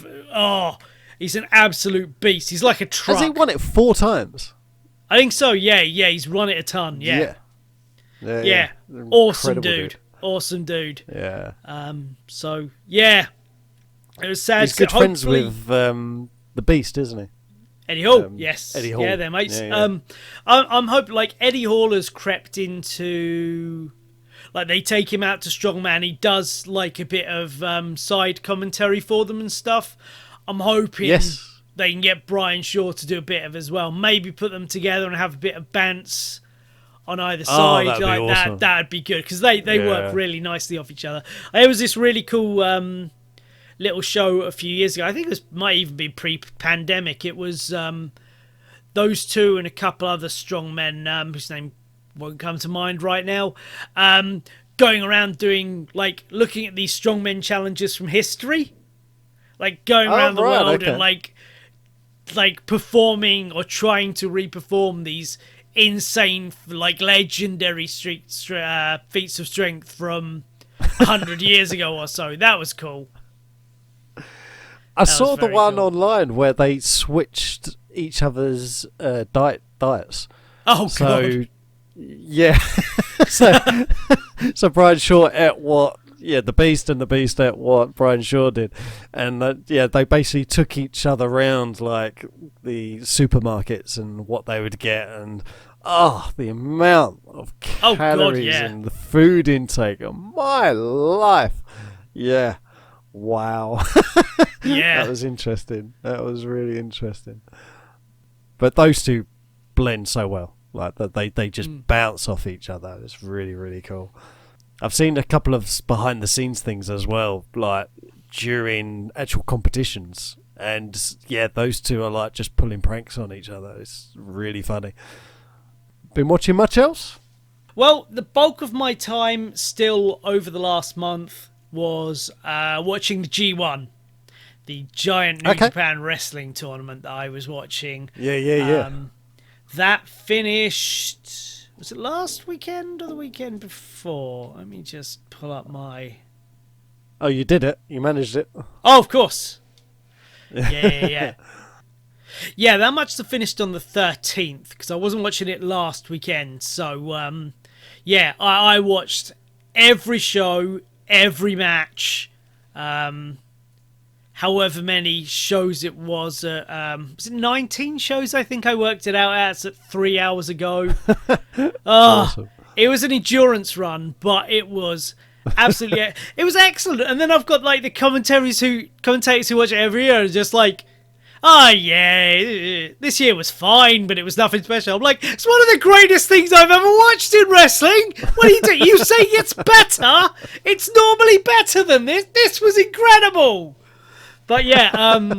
he's an absolute beast. He's like a truck. Has he won it 4 times? I think so. Yeah, he's run it a ton. Yeah. Awesome dude. Yeah. So yeah, it was sad. He's good friends with the Beast, isn't he? Eddie Hall. Yes. Eddie Hall. Yeah, they're mates. Yeah. I'm hoping like Eddie Hall has crept into, like, they take him out to strongman. He does like a bit of side commentary for them and stuff. I'm hoping they can get Brian Shaw to do a bit of as well. Maybe put them together and have a bit of bants on either side. That'd like be awesome. that'd be good, because they work really nicely off each other. There was this really cool little show a few years ago. I think it might even be pre-pandemic. It was those two and a couple other strong men whose name won't come to mind right now, going around doing, like, looking at these strongmen challenges from history, like going around the world and like performing or trying to reperform these insane, like, legendary feats of strength from 100 years ago or so. That was cool. I saw the one online where they switched each other's diets. Oh, God. Yeah. so Brian Shaw ate what? Yeah, the Beast, and the Beast ate what Brian Shaw did. And they basically took each other around, like, the supermarkets and what they would get, and the amount of calories and the food intake. Oh, my life. Yeah. Wow. Yeah. That was interesting. That was really interesting. But those two blend so well. Like, that they just bounce off each other. It's really, really cool. I've seen a couple of behind the scenes things as well, like during actual competitions. And yeah, those two are like just pulling pranks on each other. It's really funny. Been watching much else? Well, the bulk of my time still over the last month was watching the G1, the giant New Japan wrestling tournament that I was watching. Yeah. That finished, was it last weekend or the weekend before? Let me just pull up my... Oh, you did it? You managed it? Oh, of course. Yeah. Yeah, that much to finished on the 13th, because I wasn't watching it last weekend. So, yeah, I watched every show, every match, however many shows it was it 19 shows? I think I worked it out at 3 hours ago. Awesome. It was an endurance run, but it was absolutely it was excellent. And then I've got like the commentators who watch it every year, just like, this year was fine, but it was nothing special. I'm like, it's one of the greatest things I've ever watched in wrestling. What do you do? You say it's better? It's normally better than this. This was incredible. But yeah,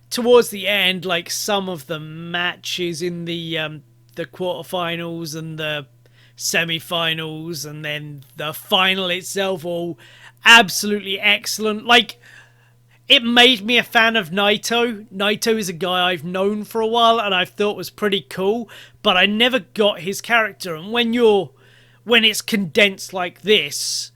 towards the end, like some of the matches in the quarterfinals and the semi-finals and then the final itself, all absolutely excellent. Like, it made me a fan of Naito. Naito is a guy I've known for a while and I thought was pretty cool, but I never got his character. And when it's condensed like this,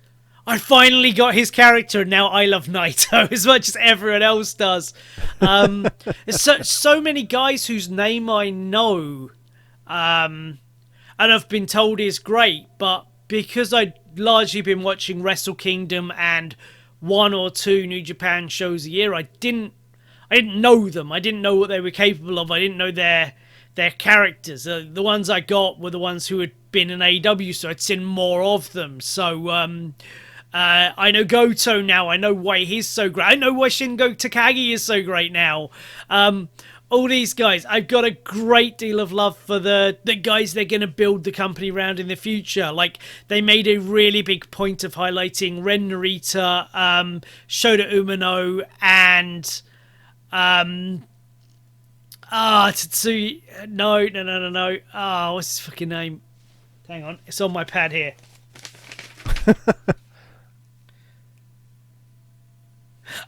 I finally got his character, and now I love Naito as much as everyone else does. There's so many guys whose name I know, and I've been told is great, but because I'd largely been watching Wrestle Kingdom and one or two New Japan shows a year, I didn't know them. I didn't know what they were capable of. I didn't know their characters. The ones I got were the ones who had been in AEW, so I'd seen more of them. So I know Goto now. I know why he's so great. I know why Shingo Takagi is so great now. All these guys, I've got a great deal of love for the guys they're going to build the company around in the future. Like, they made a really big point of highlighting Ren Narita, Shota Umino, and Tetsuya. No. What's his fucking name? Hang on, it's on my pad here.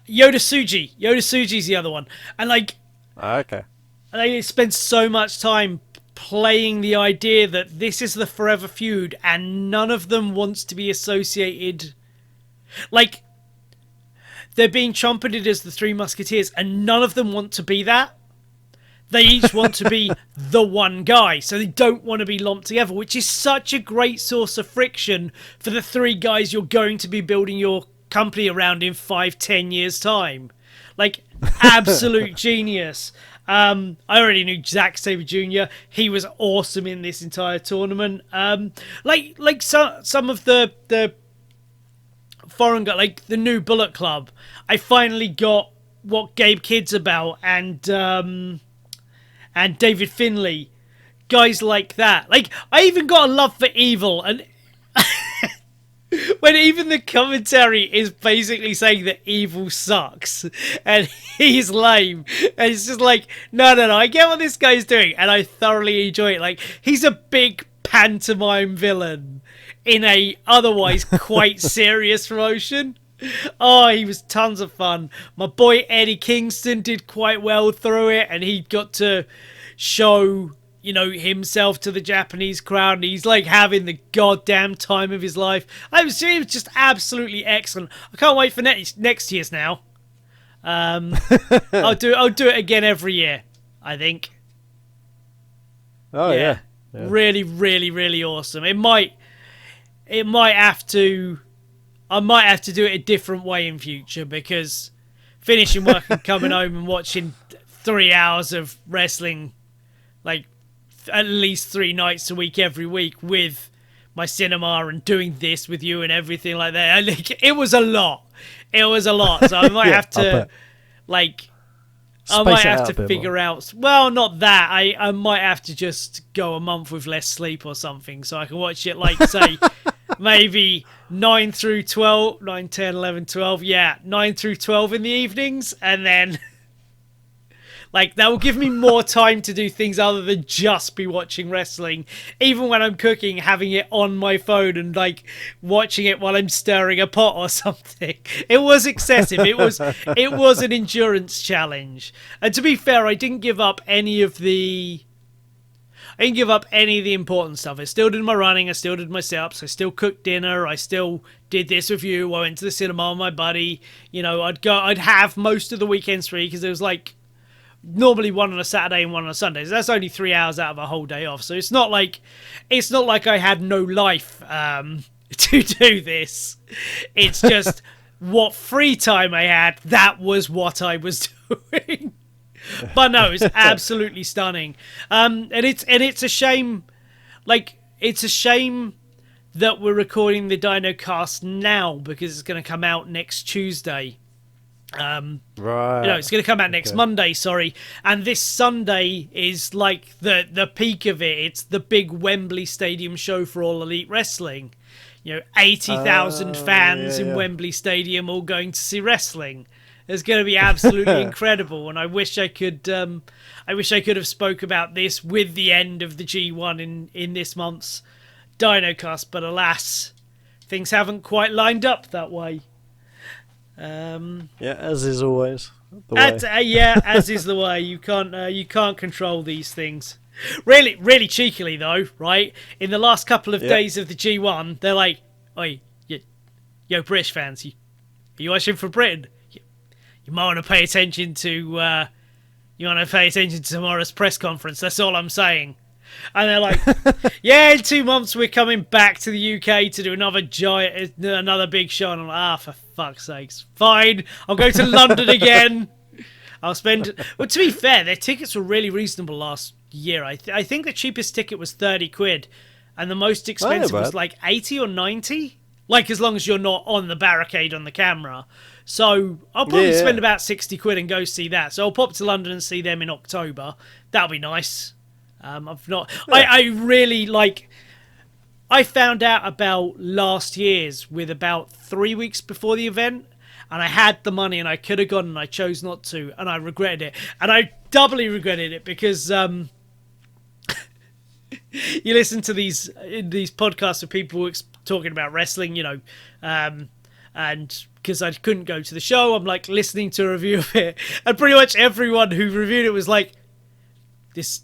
Yoda Tsuji. Yoda Tsuji's the other one. And like, okay. They spent so much time playing the idea that this is the forever feud and none of them wants to be associated. Like, they're being trumpeted as the Three Musketeers and none of them want to be that. They each want to be the one guy, so they don't want to be lumped together, which is such a great source of friction for the three guys you're going to be building your company around in 5-10 years time. Like, absolute genius. I already knew Zack Sabre Jr. He was awesome in this entire tournament. Like some of the foreign guys, like the new Bullet Club, I finally got what Gabe Kidd's about, and David Finlay, guys like that. Like, I even got a love for Evil, and when even the commentary is basically saying that Evil sucks and he's lame, and it's just like, no, I get what this guy's doing, and I thoroughly enjoy it. Like, he's a big pantomime villain in a otherwise quite serious promotion. Oh, he was tons of fun. My boy Eddie Kingston did quite well through it, and he got to show, you know, himself to the Japanese crowd, and he's like having the goddamn time of his life. It was just absolutely excellent. I can't wait for next year's now. I'll do it again every year, I think. Oh yeah. Really, really, really awesome. I might have to do it a different way in future, because finishing work and coming home and watching 3 hours of wrestling, like, at least 3 nights a week every week with my cinema and doing this with you and everything like that, it was a lot. So I might have to, like, I might have to figure out. Well, not that. I might have to just go a month with less sleep or something, so I can watch it, like, say, maybe 9 through 12, 9, 10, 11, 12. Yeah, 9 through 12 in the evenings, and then, like, that will give me more time to do things other than just be watching wrestling. Even when I'm cooking, having it on my phone and, like, watching it while I'm stirring a pot or something. It was excessive. It was an endurance challenge. And to be fair, I didn't give up any of the important stuff. I still did my running. I still did my setups. I still cooked dinner. I still did this with you. I went to the cinema with my buddy. You know, I'd have most of the weekends free, because there was, like, normally one on a Saturday and one on a Sunday. So that's only 3 hours out of a whole day off. So it's not like I had no life to do this. It's just what free time I had, that was what I was doing. But no, it's absolutely stunning. And it's a shame, like, it's a shame that we're recording the Dinocast now, because it's going to come out next Tuesday. Right. No, it's going to come out next Monday, sorry. And this Sunday is like the peak of it. It's the big Wembley Stadium show for All Elite Wrestling. You know, 80,000 fans in Wembley Stadium all going to see wrestling. It's going to be absolutely incredible, and I wish I could have spoke about this with the end of the G1 in this month's Dinocast, but alas, things haven't quite lined up that way. As is always the way. As is the way. You can't control these things. Really, really cheekily though, right? In the last couple of days of the G1, they're like, "Oi, yo, British fans, are you watching for Britain? You might want to pay attention to tomorrow's press conference. That's all I'm saying." And they're like, yeah, in 2 months we're coming back to the UK to do another big show. And I'm like, for fuck's sakes. Fine, I'll go to London again. I'll spend... Well, to be fair, their tickets were really reasonable last year. I think the cheapest ticket was 30 quid. And the most expensive was like 80 or 90. Like, as long as you're not on the barricade on the camera. So I'll probably spend about 60 quid and go see that. So I'll pop to London and see them in October. That'll be nice. I really like... I found out about last year's with about 3 weeks before the event. And I had the money and I could have gone and I chose not to. And I regretted it. And I doubly regretted it because... you listen to these podcasts of people talking about wrestling, you know, and because I couldn't go to the show, I'm like listening to a review of it, and pretty much everyone who reviewed it was like, this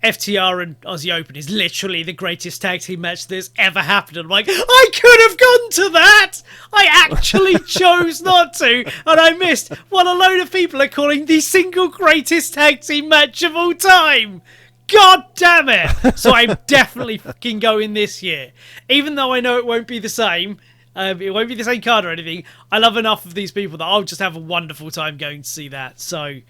FTR and Aussie Open is literally the greatest tag team match that's ever happened. And I'm like, I could have gone to that! I actually chose not to, and I missed what a load of people are calling the single greatest tag team match of all time! God damn it! So I'm definitely fucking going this year. Even though I know it won't be the same, it won't be the same card or anything, I love enough of these people that I'll just have a wonderful time going to see that. So,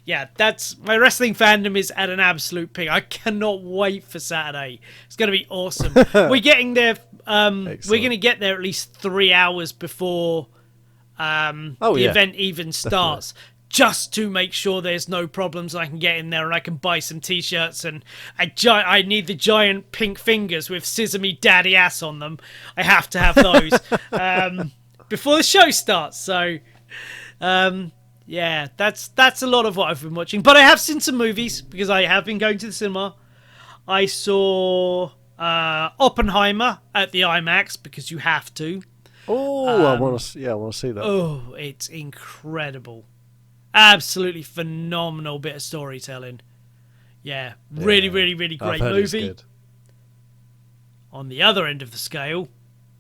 yeah, that's... My wrestling fandom is at an absolute peak. I cannot wait for Saturday. It's going to be awesome. We're getting there... we're going to get there at least 3 hours before the event even starts. Definitely. Just to make sure there's no problems and I can get in there and I can buy some t-shirts, and I need the giant pink fingers with Sesame Daddy ass on them. I have to have those before the show starts. So yeah, that's a lot of what I've been watching. But I have seen some movies because I have been going to the cinema. I saw Oppenheimer at the IMAX because you have to. Oh, I want to see that. Oh, it's incredible. Absolutely phenomenal bit of storytelling. Yeah, really, really, really great movie. Good. On the other end of the scale,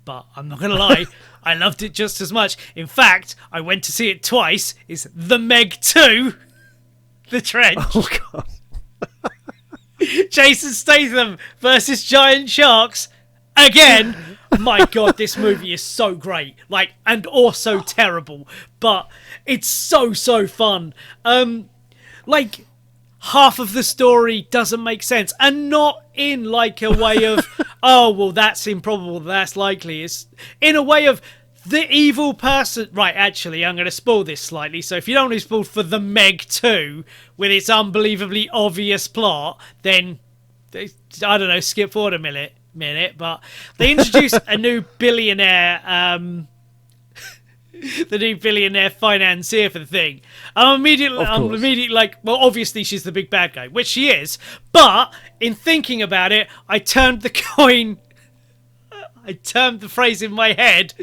but I'm not going to lie, I loved it just as much. In fact, I went to see it twice, is The Meg 2, The Trench. Oh, God. Jason Statham versus giant sharks. Again, my God, this movie is so great, like, and also terrible, but it's so fun. Like, half of the story doesn't make sense, and not in like a way of, oh, well, that's improbable, that's likely. It's in a way of the evil person. Right, actually, I'm going to spoil this slightly, so if you don't want to spoil for The Meg 2 with its unbelievably obvious plot, then I don't know, skip forward a minute, but they introduce a new billionaire, the new billionaire financier for the thing. I'm immediately like, well, obviously she's the big bad guy, which she is. But in thinking about it, I turned the phrase in my head,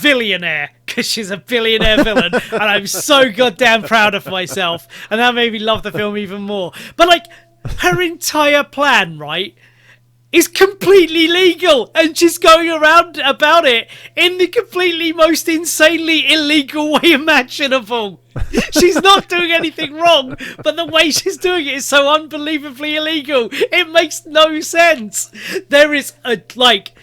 billionaire, because she's a billionaire villain, and I'm so goddamn proud of myself, and that made me love the film even more. But like, her entire plan, right, is completely legal, and she's going around about it in the completely most insanely illegal way imaginable. She's not doing anything wrong, but the way she's doing it is so unbelievably illegal. It makes no sense. There is a, like,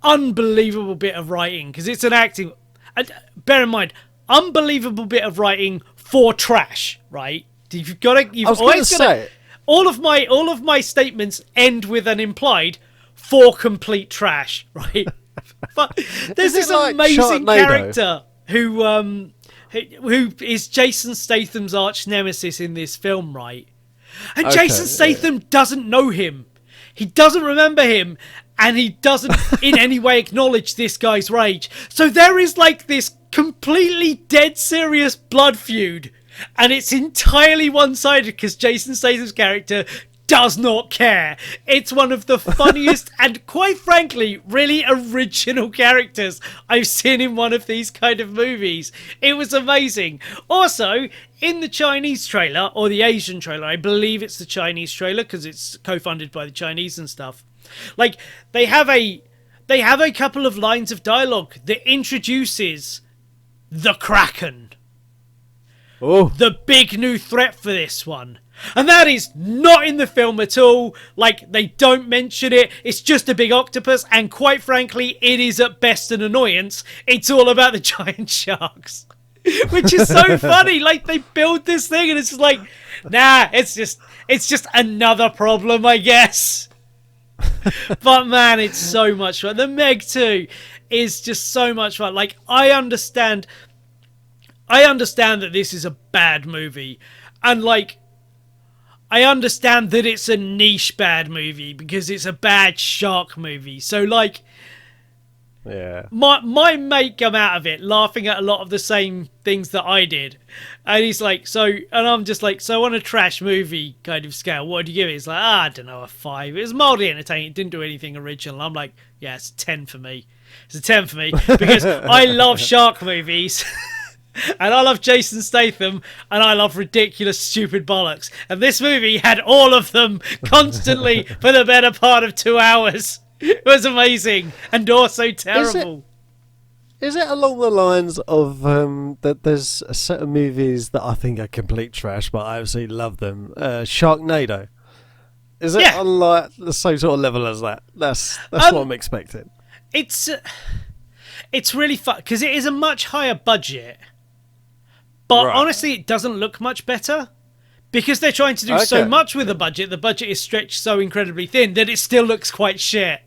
unbelievable bit of writing, because it's an acting... And bear in mind, unbelievable bit of writing for trash, right? You've got to... I was going to say... All of my statements end with an implied for complete trash, right? But there's this like amazing character who is Jason Statham's arch nemesis in this film, right? And Jason Statham doesn't know him. He doesn't remember him, and he doesn't in any way acknowledge this guy's rage. So there is like this completely dead serious blood feud. And it's entirely one-sided because Jason Statham's character does not care. It's one of the funniest and, quite frankly, really original characters I've seen in one of these kind of movies. It was amazing. Also, in the Chinese trailer, or the Asian trailer, I believe it's the Chinese trailer because it's co-funded by the Chinese and stuff. Like, they have a couple of lines of dialogue that introduces the Kraken. the big new threat for this one. And that is not in the film at all. Like, they don't mention it. It's just a big octopus. And quite frankly, it is at best an annoyance. It's all about the giant sharks. Which is so funny. Like, they build this thing and it's just like, nah, it's just another problem, I guess. But man, it's so much fun. The Meg 2 is just so much fun. Like, I understand that this is a bad movie. And like, I understand that it's a niche bad movie because it's a bad shark movie. So like, yeah, my mate come out of it laughing at a lot of the same things that I did, and he's like, and I'm just like, so on a trash movie kind of scale, what do you give it? He's like, I don't know, a 5. It was mildly entertaining. It didn't do anything original. I'm like, yeah, it's a 10 for me. It's a 10 for me because I love shark movies. And I love Jason Statham, and I love ridiculous, stupid bollocks. And this movie had all of them constantly for the better part of 2 hours. It was amazing, and also terrible. Is it along the lines of that there's a set of movies that I think are complete trash, but I absolutely love them? Sharknado. Is it on like the same sort of level as that? That's what I'm expecting. It's really fun, because it is a much higher budget. But honestly, it doesn't look much better because they're trying to do so much with the budget. The budget is stretched so incredibly thin that it still looks quite shit.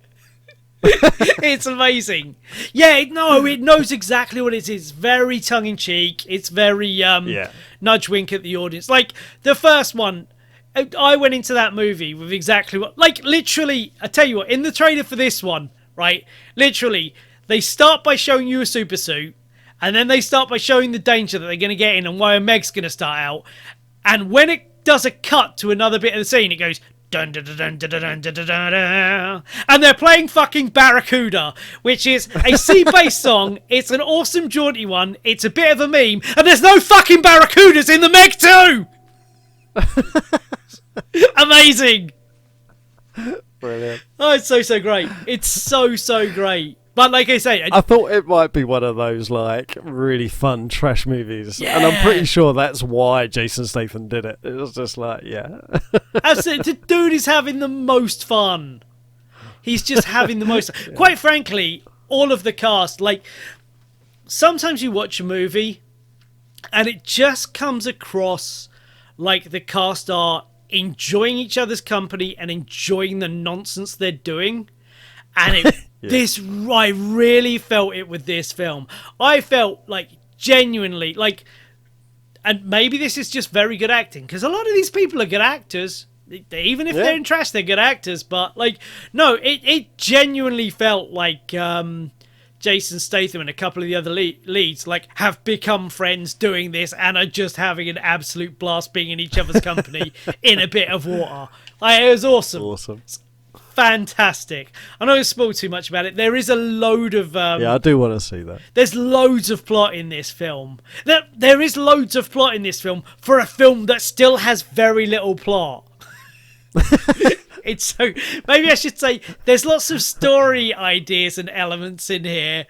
It's amazing. Yeah, it knows exactly what it is. Very tongue-in-cheek. It's very nudge-wink at the audience. Like, the first one, I went into that movie with exactly what... Like, literally, I tell you what, in the trailer for this one, right, literally, they start by showing you a super suit. And then they start by showing the danger that they're going to get in and why a Meg's going to start out. And when it does a cut to another bit of the scene, it goes... Dun, dun, dun, dun, dun, dun, dun, dun, dun, and they're playing fucking Barracuda, which is a sea-based song. It's an awesome, jaunty one. It's a bit of a meme. And there's no fucking Barracudas in the Meg 2! Amazing! Brilliant. Oh, it's so great. It's so great. But like I say... I thought it might be one of those, like, really fun trash movies. Yeah. And I'm pretty sure that's why Jason Statham did it. It was just like, yeah. Absolutely. The dude is having the most fun. He's just having the most... Yeah. Quite frankly, all of the cast, like, sometimes you watch a movie and it just comes across like the cast are enjoying each other's company and enjoying the nonsense they're doing. And it... Yeah. I really felt it with this film. I felt like genuinely like, and maybe this is just very good acting because a lot of these people are good actors. Even if they're in trash, they're good actors. But like, no, it genuinely felt like Jason Statham and a couple of the other leads like have become friends doing this and are just having an absolute blast being in each other's company in a bit of water. Like, it was awesome. Awesome. Fantastic. I know I spoiled too much about it. There is a load of... yeah, I do want to see that. There's loads of plot in this film. There is loads of plot in this film for a film that still has very little plot. It's so... Maybe I should say there's lots of story ideas and elements in here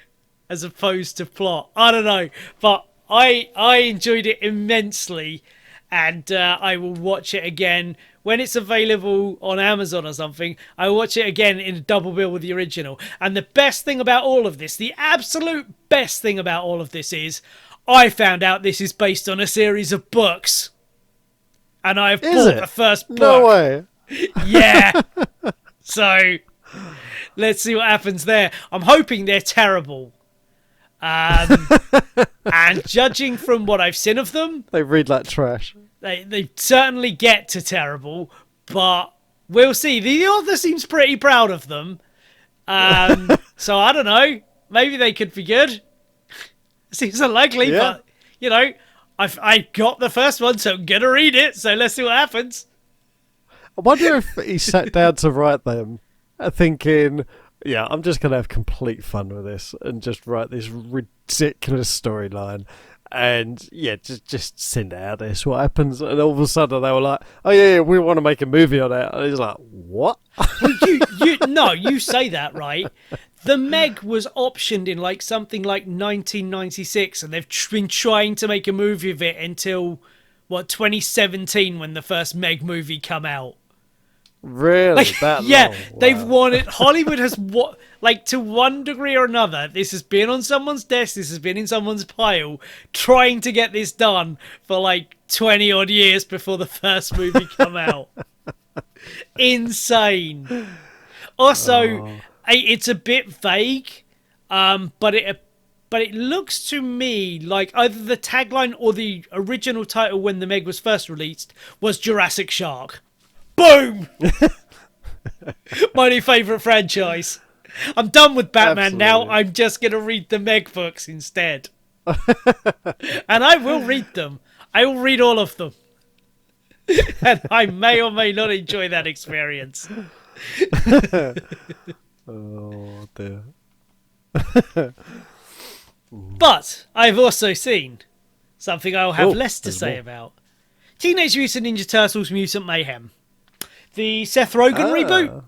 as opposed to plot. I don't know. But I enjoyed it immensely. And I will watch it again when it's available on Amazon or something. I will watch it again in a double bill with the original. And the best thing about all of this, the absolute best thing about all of this is I found out this is based on a series of books. And I've bought the first book. No way. Yeah. So let's see what happens there. I'm hoping they're terrible. And judging from what I've seen of them, they read like trash. They certainly get to terrible, but we'll see. The author seems pretty proud of them, so I don't know. Maybe they could be good. Seems unlikely, but you know, I got the first one, so I'm gonna read it. So let's see what happens. I wonder if he sat down to write them, thinking, yeah, I'm just going to have complete fun with this and just write this ridiculous storyline. And yeah, just send it out there. So what happens? And all of a sudden they were like, "Oh yeah, we want to make a movie on it." And he's like, "What?" Well, you say that, right? The Meg was optioned in like something like 1996, and they've been trying to make a movie of it until 2017 when the first Meg movie come out. Really? That long? Wow. They've wanted. Hollywood has to one degree or another. This has been on someone's desk. This has been in someone's pile, trying to get this done for like 20 odd years before the first movie come out. Insane. Also, it's a bit vague, but it looks to me like either the tagline or the original title when the Meg was first released was Jurassic Shark. Boom! My new favourite franchise. I'm done with Batman now. I'm just going to read the Meg books instead. And I will read them. I will read all of them. And I may or may not enjoy that experience. Oh, dear. But I've also seen something I'll have less to say about. Teenage Mutant Ninja Turtles Mutant Mayhem. The Seth Rogen reboot.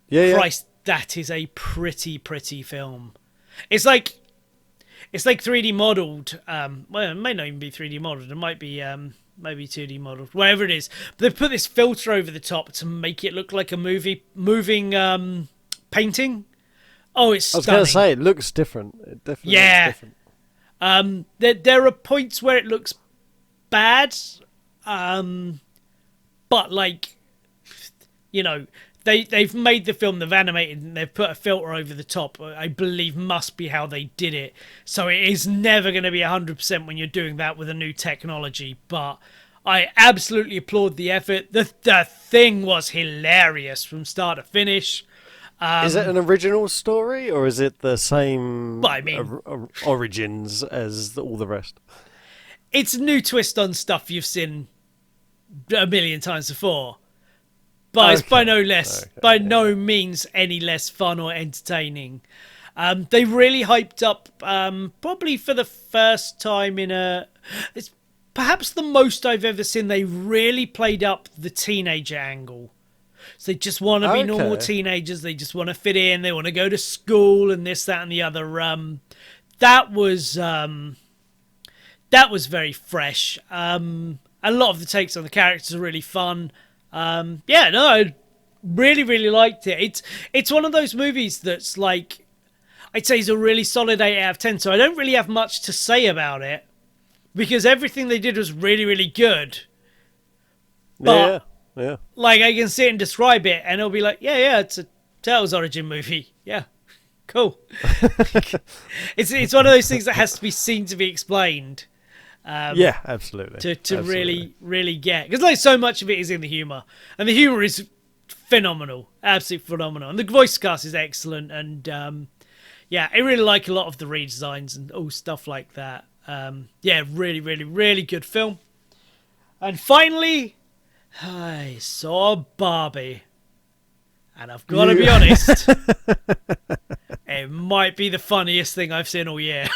Yeah. Christ, that is a pretty film. It's like 3D modelled. Well, it may not even be 3D modelled. It might be maybe 2D modelled. Whatever it is. But they've put this filter over the top to make it look like a moving painting. Oh, it's stunning. I was going to say, it looks different. It definitely looks different. There are points where it looks bad. But they've made the film, they've animated, and they've put a filter over the top. I believe must be how they did it. So it is never going to be 100% when you're doing that with a new technology. But I absolutely applaud the effort. The thing was hilarious from start to finish. Is it an original story, or is it the same origins as all the rest? It's a new twist on stuff you've seen a million times before, but it's by no means any less fun or entertaining. They really hyped up, probably for the first time it's perhaps the most I've ever seen. They really played up the teenager angle. So they just want to be normal teenagers. They just want to fit in. They want to go to school and this, that, and the other. That was very fresh. A lot of the takes on the characters are really fun. I really, really liked it. It's one of those movies that's like, I'd say is a really solid 8 out of 10. So I don't really have much to say about it because everything they did was really, really good. But yeah. Like I can sit and describe it and it'll be like, yeah, it's a Turtles origin movie. Yeah, cool. It's one of those things that has to be seen to be explained. Yeah, absolutely. To absolutely. really get, because like so much of it is in the humor, and the humor is phenomenal, absolutely phenomenal, and the voice cast is excellent, and I really like a lot of the redesigns and all stuff like that. Really, really, really good film. And finally, I saw Barbie, and I've got to be honest, it might be the funniest thing I've seen all year.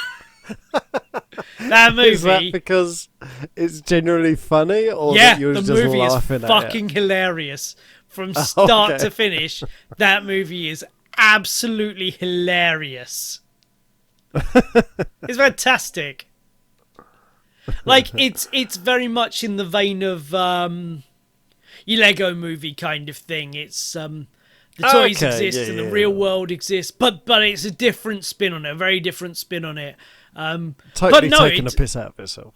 That movie. Is that because it's generally funny, or that you're just laughing at it? Yeah, the movie is fucking hilarious from start to finish. That movie is absolutely hilarious. It's fantastic. Like it's very much in the vein of your Lego movie kind of thing. It's the toys exist and the real world exists, but it's a different spin on it, a very different spin on it. Totally taking the piss out of itself.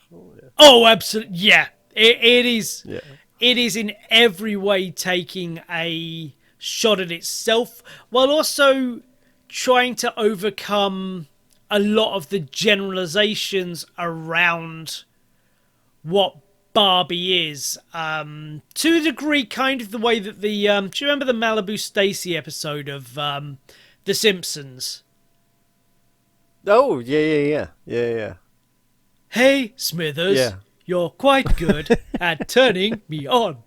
Oh, absolutely. Yeah, it is. Yeah. It is in every way taking a shot at itself, while also trying to overcome a lot of the generalizations around what Barbie is. To a degree, kind of the way that the... do you remember the Malibu Stacy episode of The Simpsons? Oh, yeah. Hey, Smithers, you're quite good at turning me on.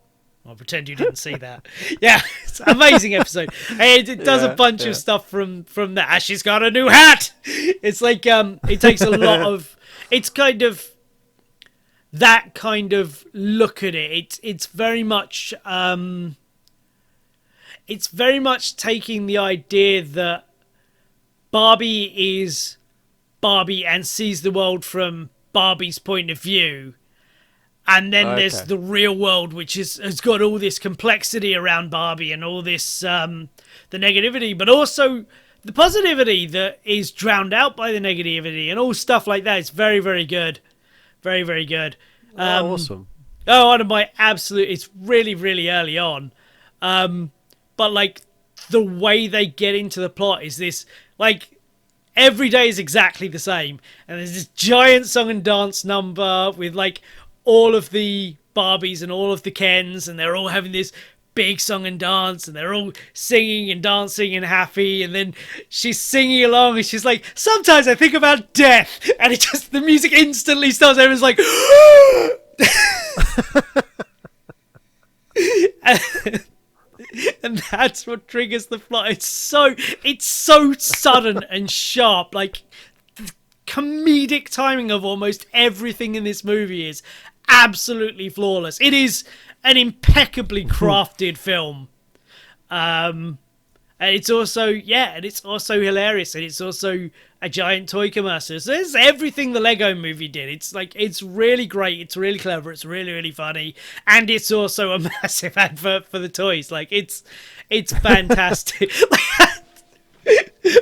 I'll pretend you didn't see that. Yeah, it's an amazing episode. It does a bunch of stuff from that. She's got a new hat. It's like it takes a lot of it's kind of that kind of look at it. It's very much taking the idea that Barbie is Barbie and sees the world from Barbie's point of view. And then there's the real world, which has got all this complexity around Barbie and all this, the negativity, but also the positivity that is drowned out by the negativity and all stuff like that. It's very, very good. Very, very good. Awesome. Oh, one of my absolute, it's really, really early on. But like the way they get into the plot is this, like, every day is exactly the same. And there's this giant song and dance number with like all of the Barbies and all of the Kens, and they're all having this big song and dance, and they're all singing and dancing and happy. And then she's singing along, and she's like, "Sometimes I think about death," and it just, the music instantly starts. Everyone's like, and that's what triggers the plot. It's so sudden and sharp. Like, the comedic timing of almost everything in this movie is absolutely flawless. It is an impeccably crafted film. And it's also hilarious, and it's also a giant toy commercial. So it's everything the Lego movie did. It's like, it's really great, it's really clever, it's really, really funny, and it's also a massive advert for the toys. Like, it's fantastic.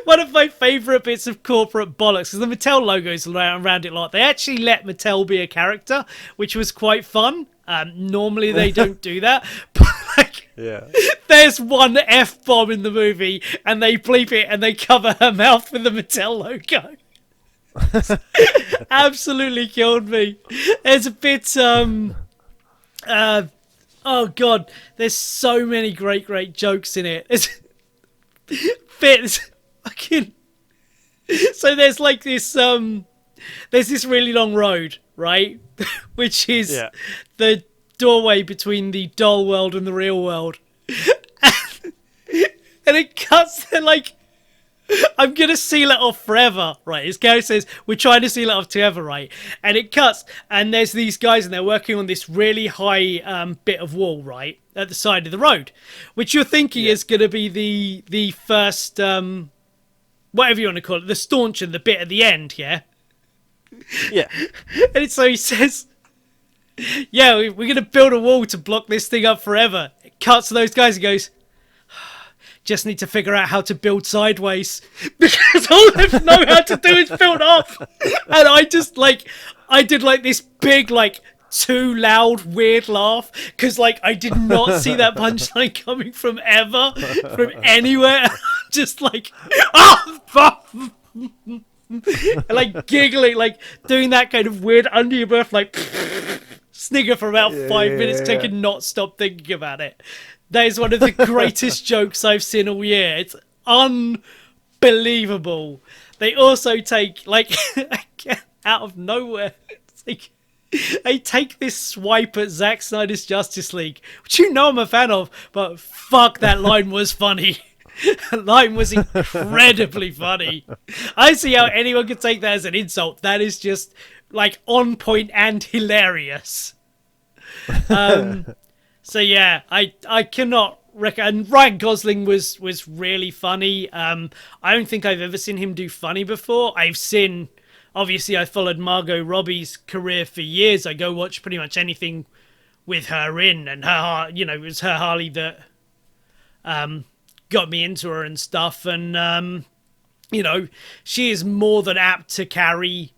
One of my favourite bits of corporate bollocks is the Mattel logos around it a lot. They actually let Mattel be a character, which was quite fun. Normally they don't do that, but like, there's one F-bomb in the movie, and they bleep it and they cover her mouth with the Mattel logo. Absolutely killed me. There's a bit oh god, there's so many great jokes in it. There's fucking, so there's like this there's this really long road, right? Which is the doorway between the doll world and the real world. And it cuts, they're like, "I'm gonna seal it off forever," right? His character says, "We're trying to seal it off together," right? And it cuts, and there's these guys, and they're working on this really high bit of wall, right, at the side of the road, which you're thinking is gonna be the first whatever you want to call it, the stanchion, the bit at the end, yeah. And so he says, "Yeah, we're going to build a wall to block this thing up forever." It cuts to those guys and goes, "Just need to figure out how to build sideways," because all they know how to do is build up. And I just like, I did like this big, like, too loud, weird laugh, because like I did not see that punchline coming from anywhere. Just like, oh, like giggling, like doing that kind of weird under your breath, like snigger for about 5 minutes, so I could not stop thinking about it. That is one of the greatest jokes I've seen all year. It's unbelievable. They also take, like, out of nowhere, it's like, they take this swipe at Zack Snyder's Justice League, which you know I'm a fan of, but fuck, that line was funny. That line was incredibly funny. I see how anyone could take that as an insult. That is just, like, on point and hilarious. So yeah, I cannot and Ryan Gosling was really funny. I don't think I've ever seen him do funny before. Obviously I followed Margot Robbie's career for years. I go watch pretty much anything with her in, and her, you know, it was her Harley that got me into her and stuff. And you know, she is more than apt to carry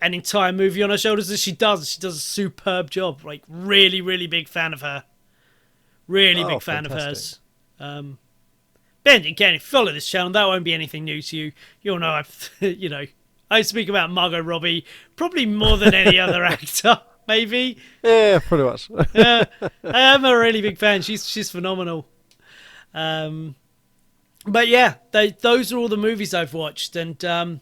an entire movie on her shoulders, as she does. She does a superb job. Like, really, really big fan of her. Really big fan of hers. Ben, again, if you follow this channel, that won't be anything new to you. You'll know you know, I speak about Margot Robbie probably more than any other actor, maybe. Yeah, pretty much. I am a really big fan. She's phenomenal. But yeah, those are all the movies I've watched, and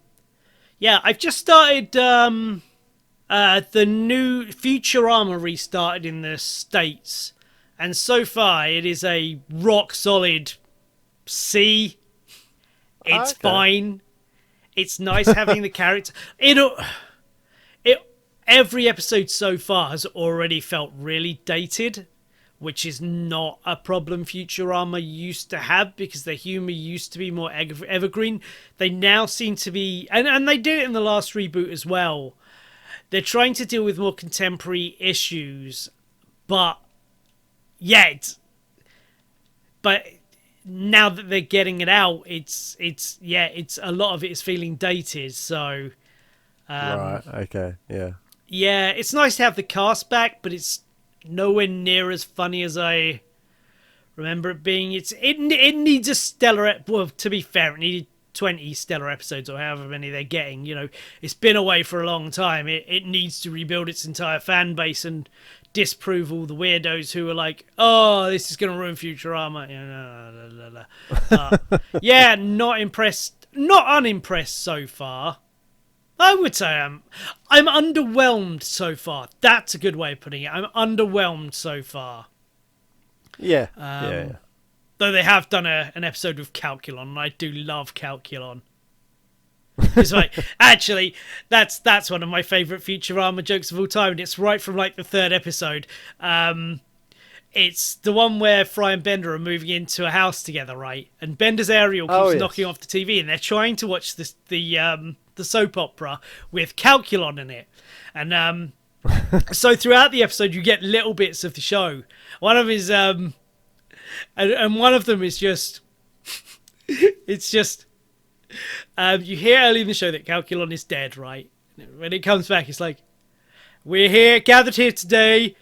yeah, I've just started the new Futurama restarted in the States, and so far it is a rock solid C. It's fine. It's nice having the character. It every episode so far has already felt really dated, which is not a problem Futurama used to have, because the humor used to be more evergreen. They now seem to be, and they did it in the last reboot as well. They're trying to deal with more contemporary issues, but but now that they're getting it out, it's a lot of it is feeling dated. So, right, okay, yeah. Yeah, it's nice to have the cast back, but it's nowhere near as funny as I remember it being. It needs a stellar. Well, to be fair, it needed 20 stellar episodes or however many they're getting. You know, it's been away for a long time. It needs to rebuild its entire fan base and disprove all the weirdos who are like, oh, this is going to ruin Futurama. Yeah, not impressed. Not unimpressed so far. I would say I'm underwhelmed so far. That's a good way of putting it. I'm underwhelmed so far. Yeah. Though they have done an episode with Calculon, and I do love Calculon. It's like, actually, that's one of my favourite Futurama jokes of all time, and it's right from like the third episode. It's the one where Fry and Bender are moving into a house together, right? And Bender's aerial keeps knocking off the TV, and they're trying to watch the soap opera with Calculon in it. And so throughout the episode, you get little bits of the show. One of his and one of them is just it's just you hear early in the show that Calculon is dead, right? When it comes back, it's like, we're here, gathered here today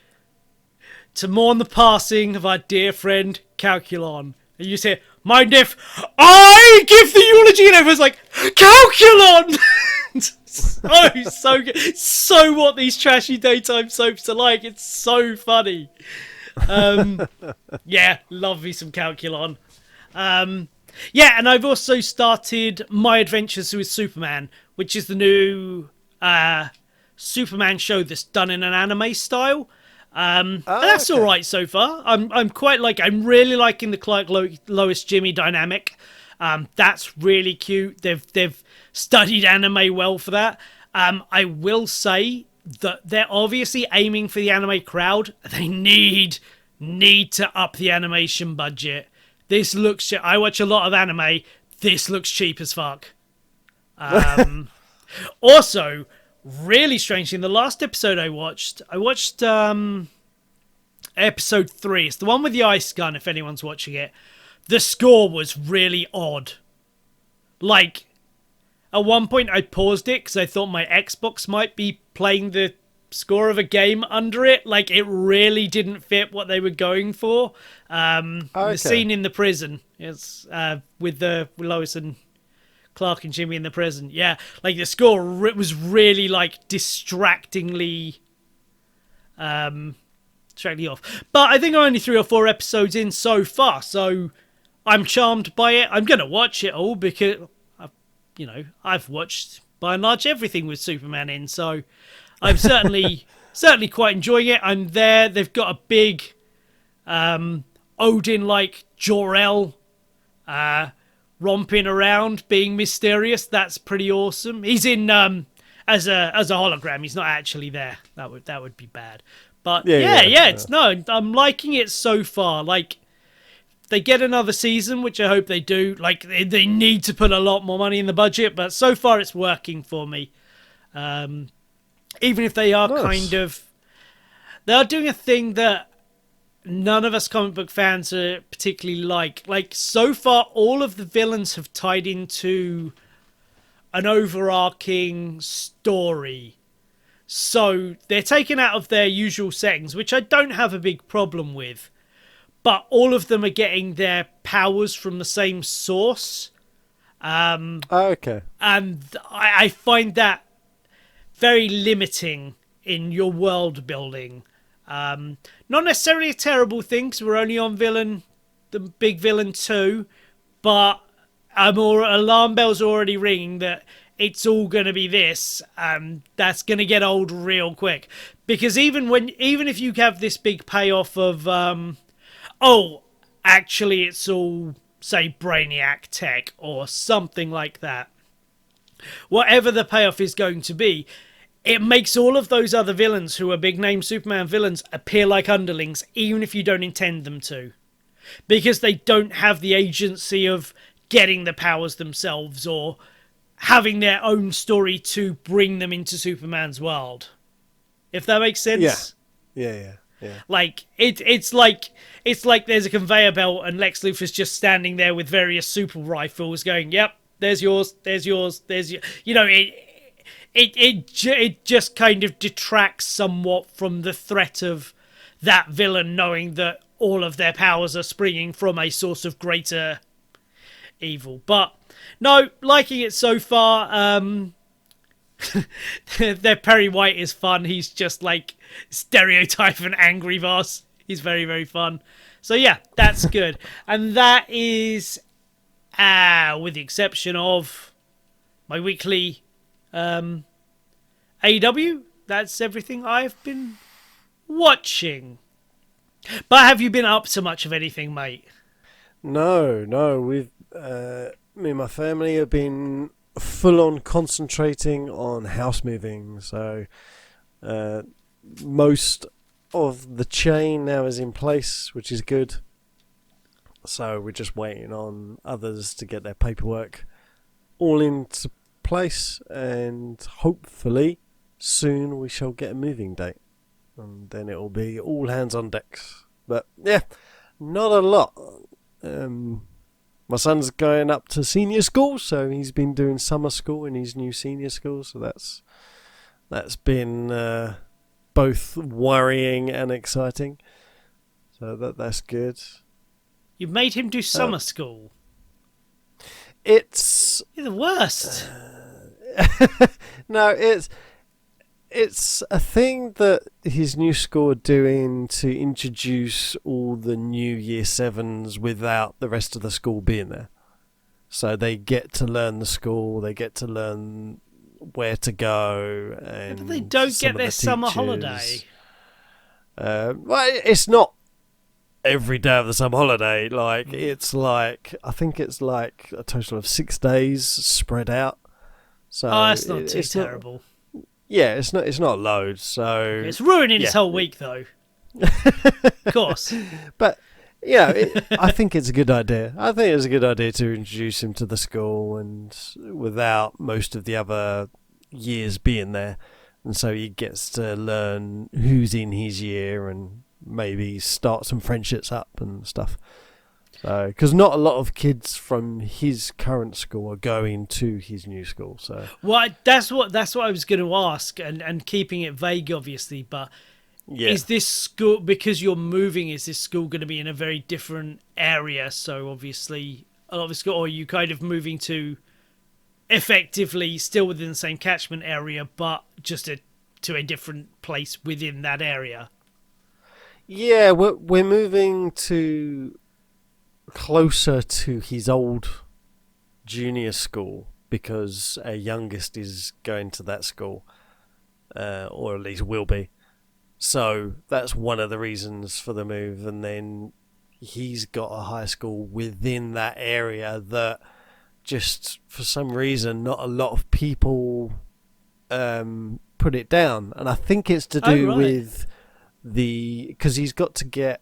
to mourn the passing of our dear friend Calculon. And you say, my Nif, I give the eulogy, and everyone's like, Calculon! So good. So what these trashy daytime soaps are like. It's so funny. Yeah, love me some Calculon. Yeah, and I've also started My Adventures with Superman, which is the new Superman show that's done in an anime style. And that's all right so far. I'm really liking the Clark Lois Jimmy dynamic. That's really cute. They've studied anime well for that. I will say that they're obviously aiming for the anime crowd. They need to up the animation budget. This looks. I watch a lot of anime. This looks cheap as fuck. Also, really strangely, in the last episode I watched episode 3. It's the one with the ice gun, if anyone's watching it. The score was really odd. Like, at one point I paused it because I thought my Xbox might be playing the score of a game under it. Like, it really didn't fit what they were going for. The scene in the prison, it's with Lois and Clark and Jimmy in the prison. Yeah, like the score was really like distractingly off. But I think I'm only 3 or 4 episodes in so far, so I'm charmed by it. I'm gonna watch it all because I've watched by and large everything with Superman in, so I'm certainly quite enjoying it. I'm there. They've got a big Odin-like Jor-El romping around, being mysterious. That's pretty awesome. He's in as a hologram. He's not actually there. That would be bad. But I'm liking it so far. Like, they get another season, which I hope they do. Like, they need to put a lot more money in the budget, but so far it's working for me. Even if they are they are doing a thing that none of us comic book fans are particularly like. Like, so far, all of the villains have tied into an overarching story. So they're taken out of their usual settings, which I don't have a big problem with. But all of them are getting their powers from the same source. And I find that very limiting in your world building. Not necessarily a terrible thing, because we're only on the big villain 2, but alarm bells are already ringing that it's all going to be this, and that's going to get old real quick. Because even if you have this big payoff of, actually it's all, say, Brainiac tech or something like that, whatever the payoff is going to be, it makes all of those other villains who are big name Superman villains appear like underlings, even if you don't intend them to, because they don't have the agency of getting the powers themselves or having their own story to bring them into Superman's world. If that makes sense. Yeah. Like it's like there's a conveyor belt and Lex Luthor's just standing there with various super rifles going, "Yep, there's yours, there's yours, there's your," it just kind of detracts somewhat from the threat of that villain knowing that all of their powers are springing from a source of greater evil. But no, liking it so far. Their Perry White is fun. He's just like stereotype of an angry boss. He's very, very fun. So yeah, that's good. And that is, with the exception of my weekly AEW, that's everything I've been watching. But have you been up to much of anything, mate? No. We've me and my family have been full on concentrating on house moving. So most of the chain now is in place, which is good. So we're just waiting on others to get their paperwork all into place, and hopefully soon we shall get a moving date, and then it will be all hands on decks. But yeah, not a lot. My son's going up to senior school, so he's been doing summer school in his new senior school, so that's been both worrying and exciting. So that's good. You've made him do summer school. You're the worst. No, it's a thing that his new school are doing to introduce all the new year 7s without the rest of the school being there. So they get to learn the school, they get to learn where to go, and but they don't get their summer holiday. Well, it's not every day of the summer holiday. Like I think it's like a total of 6 days spread out. So that's not too terrible. Yeah, it's not loads. So it's ruining his whole week, though. Of course, but yeah, I think it's a good idea. I think it's a good idea to introduce him to the school, and without most of the other years being there, and so he gets to learn who's in his year and maybe start some friendships up and stuff. So, because not a lot of kids from his current school are going to his new school. So, well, that's what I was going to ask, and keeping it vague, obviously. But is this school, because you're moving? Is this school going to be in a very different area? So, obviously, a lot of school, or are you kind of moving to effectively still within the same catchment area, but just to a different place within that area? Yeah, we're moving to closer to his old junior school because our youngest is going to that school, or at least will be. So that's one of the reasons for the move. And then he's got a high school within that area that just for some reason not a lot of people put it down, and I think it's to do with because he's got to get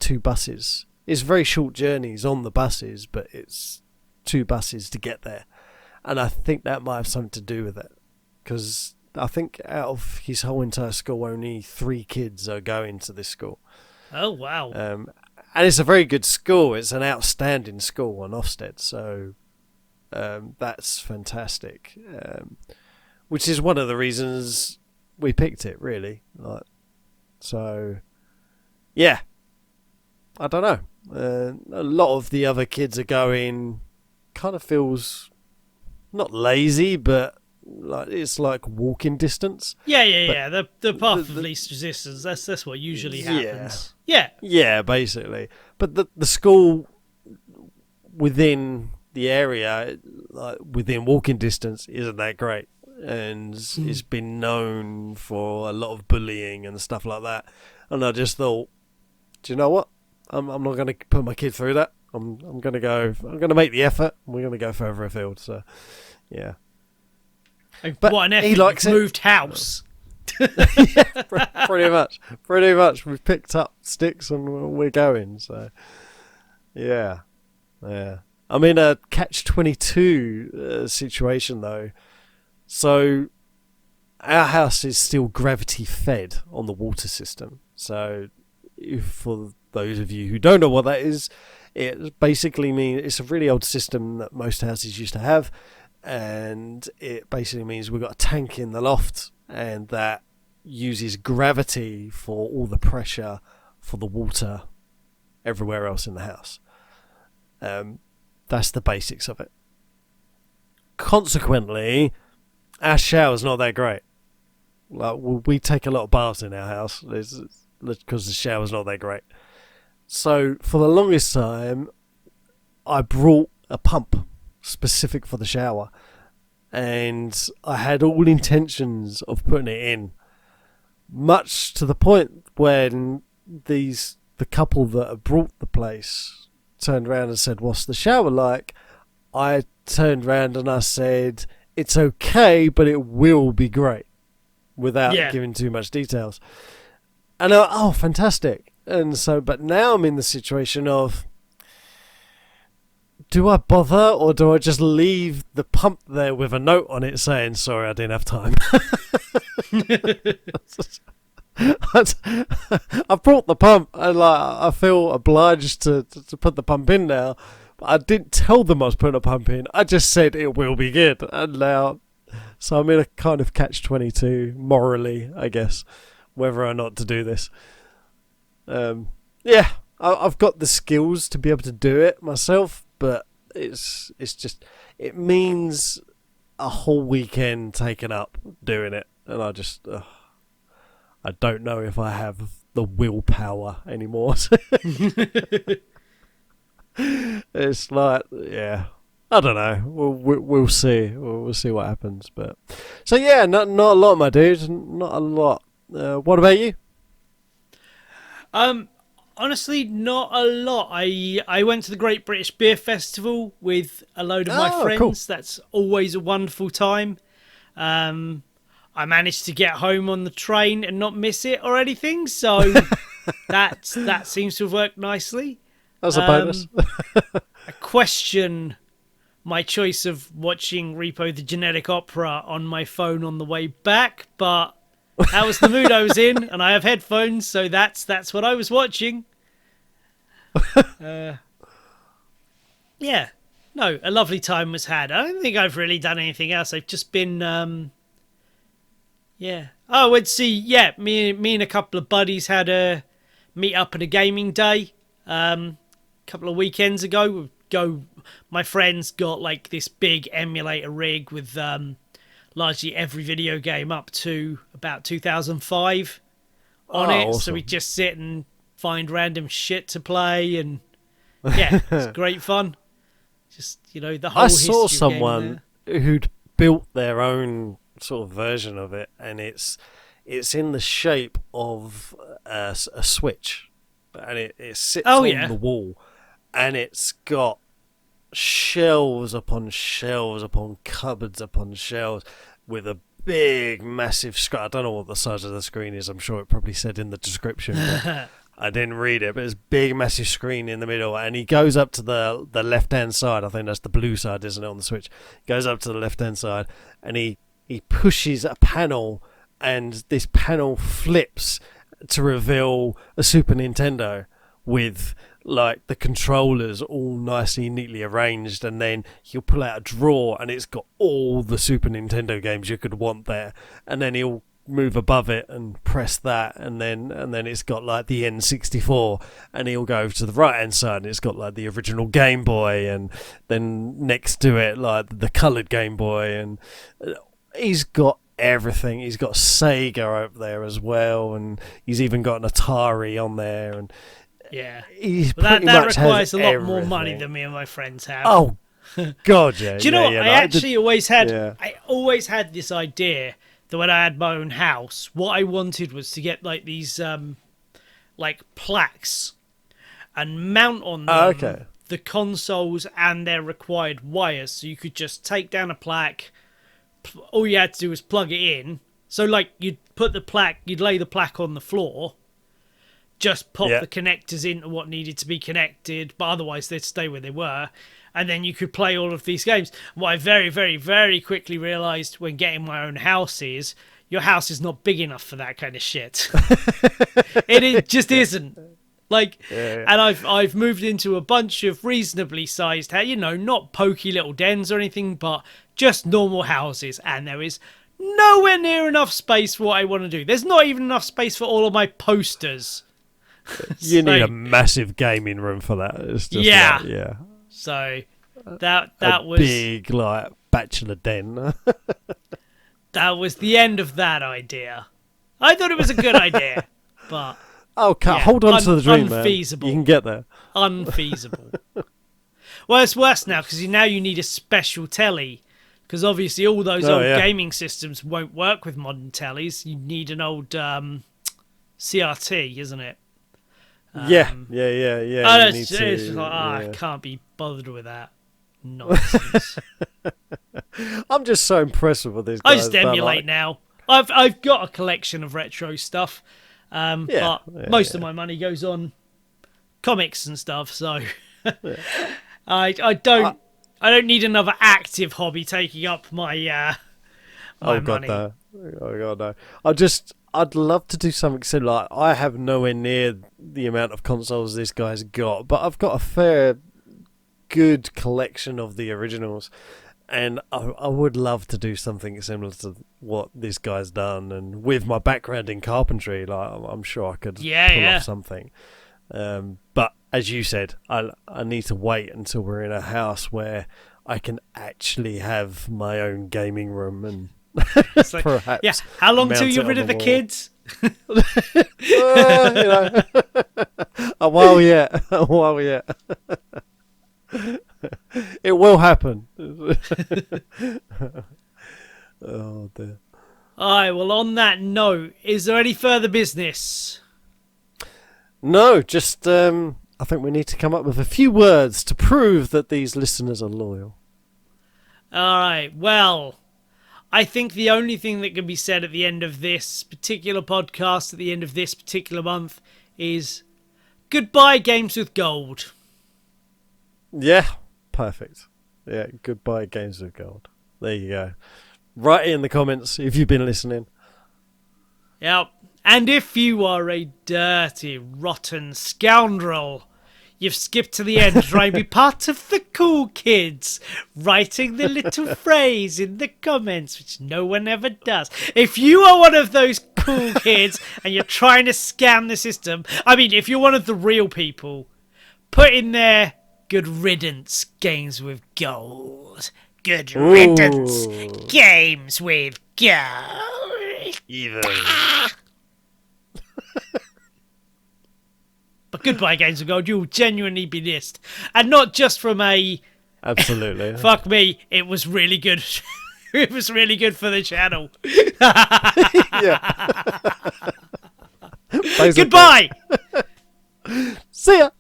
2 buses. It's very short journeys on the buses, but it's 2 buses to get there. And I think that might have something to do with it. Because I think out of his whole entire school, only 3 kids are going to this school. Oh, wow. And it's a very good school. It's an outstanding school on Ofsted. So that's fantastic. Which is one of the reasons we picked it, really. So, yeah. I don't know. A lot of the other kids are going, kind of feels not lazy, but like it's like walking distance. Yeah. The path of least resistance. That's what usually happens. Yeah, basically. But the school within the area, like within walking distance, isn't that great, and it's been known for a lot of bullying and stuff like that. And I just thought, do you know what? I'm not going to put my kid through that. I'm going to go. I'm going to make the effort. And we're going to go further afield. So, yeah. But what an effort! he likes You've it. moved house. Pretty much. We've picked up sticks and we're going. So, yeah. I'm in a catch-22 situation though. So, our house is still gravity fed on the water system. So, for those of you who don't know what that is, it basically means it's a really old system that most houses used to have, and it basically means we've got a tank in the loft, and that uses gravity for all the pressure for the water everywhere else in the house. That's the basics of it. Consequently, our shower's not that great. Like, we take a lot of baths in our house because the shower's not that great. So for the longest time, I brought a pump specific for the shower, and I had all intentions of putting it in, much to the point when the couple that had brought the place turned around and said, "What's the shower like?" I turned around and I said, "It's okay, but it will be great," without giving too much details. And oh, fantastic. And so, but now I'm in the situation of, do I bother, or do I just leave the pump there with a note on it saying, "Sorry, I didn't have time"? I brought the pump, and I feel obliged to put the pump in now. But I didn't tell them I was putting a pump in. I just said it will be good. And now, so I'm in a kind of catch-22 morally, I guess, whether or not to do this. I've got the skills to be able to do it myself, but it's just, it means a whole weekend taken up doing it, and I don't know if I have the willpower anymore. It's like, I don't know. We'll see. We'll see what happens. But so not a lot, my dude. Not a lot. What about you? Honestly, not a lot. I went to the Great British Beer Festival with a load of my friends. Cool. That's always a wonderful time. I managed to get home on the train and not miss it or anything, so that seems to have worked nicely. That's a bonus. I question my choice of watching Repo the Genetic Opera on my phone on the way back, but that was the mood I was in, and I have headphones, so that's what I was watching. A lovely time was had. I don't think I've really done anything else. I've just been, Oh, let's see. Me and a couple of buddies had a meet up at a gaming day a couple of weekends ago. My friends got like this big emulator rig with largely every video game up to about 2005 on it. Awesome. So we just sit and find random shit to play, and it's great fun. Just, the whole I saw history someone who'd built their own sort of version of it, and it's in the shape of a switch, and it sits on the wall, and it's got shelves upon shelves upon cupboards upon shelves with a big massive screen. I don't know what the size of the screen is. I'm sure it probably said in the description, but I didn't read it. But it's a big massive screen in the middle, and he goes up to the left hand side. I think that's the blue side, isn't it, on the Switch? Goes up to the left hand side, and he pushes a panel, and this panel flips to reveal a Super Nintendo with like the controllers all nicely, neatly arranged, and then he'll pull out a drawer and it's got all the Super Nintendo games you could want there, and then he'll move above it and press that, and then it's got like the N64, and he'll go to the right hand side and it's got like the original Game Boy, and then next to it like the coloured Game Boy, and he's got everything. He's got Sega up there as well, and he's even got an Atari on there, and that requires a lot more money than me and my friends have. Oh god, yeah. Do you know what? I always had this idea that when I had my own house, what I wanted was to get like these like plaques and mount on them the consoles and their required wires, so you could just take down a plaque, all you had to do was plug it in. So, like, you'd lay the plaque on the floor, just pop the connectors into what needed to be connected, but otherwise they'd stay where they were, and then you could play all of these games. What I very, very, very quickly realised when getting my own house is, your house is not big enough for that kind of shit. It just isn't. Like, and I've moved into a bunch of reasonably sized, not pokey little dens or anything, but just normal houses, and there is nowhere near enough space for what I want to do. There's not even enough space for all of my posters. You need a massive gaming room for that. It's just So that was big, like, bachelor den. That was the end of that idea. I thought it was a good idea, but hold on to the dream, unfeasible. Man. You can get there. Unfeasible. Well, it's worse now because now you need a special telly. Because obviously all those old gaming systems won't work with modern tellies. You need an old CRT, isn't it? Yeah. I can't be bothered with that nonsense. I'm just so impressed with what these guys. I just emulate now. I've got a collection of retro stuff, but most of my money goes on comics and stuff. So I don't need another active hobby taking up my money. God, no. I'd love to do something similar. I have nowhere near the amount of consoles this guy's got, but I've got a fair good collection of the originals, and I would love to do something similar to what this guy's done. And with my background in carpentry, like, I'm sure I could pull off something. But as you said, I need to wait until we're in a house where I can actually have my own gaming room and perhaps. How long till you're rid of the kids? A while yet. It will happen. Oh dear. Alright, well, on that note, is there any further business? No, just I think we need to come up with a few words to prove that these listeners are loyal. Alright, well, I think the only thing that can be said at the end of this particular podcast, at the end of this particular month, is goodbye, Games with Gold. Yeah, perfect. Yeah, goodbye, Games with Gold. There you go. Write it in the comments if you've been listening. Yep. And if you are a dirty, rotten scoundrel, you've skipped to the end to try and be part of the cool kids, writing the little phrase in the comments, which no one ever does. If you are one of those cool kids and you're trying to scam the system, I mean, if you're one of the real people, put in there, good riddance, Games with Gold. Good riddance, Games with Gold. Evil. But goodbye, Games of Gold. You'll genuinely be missed. And not just from a... Absolutely. Fuck me, it was really good. It was really good for the channel. Yeah. Goodbye! See ya!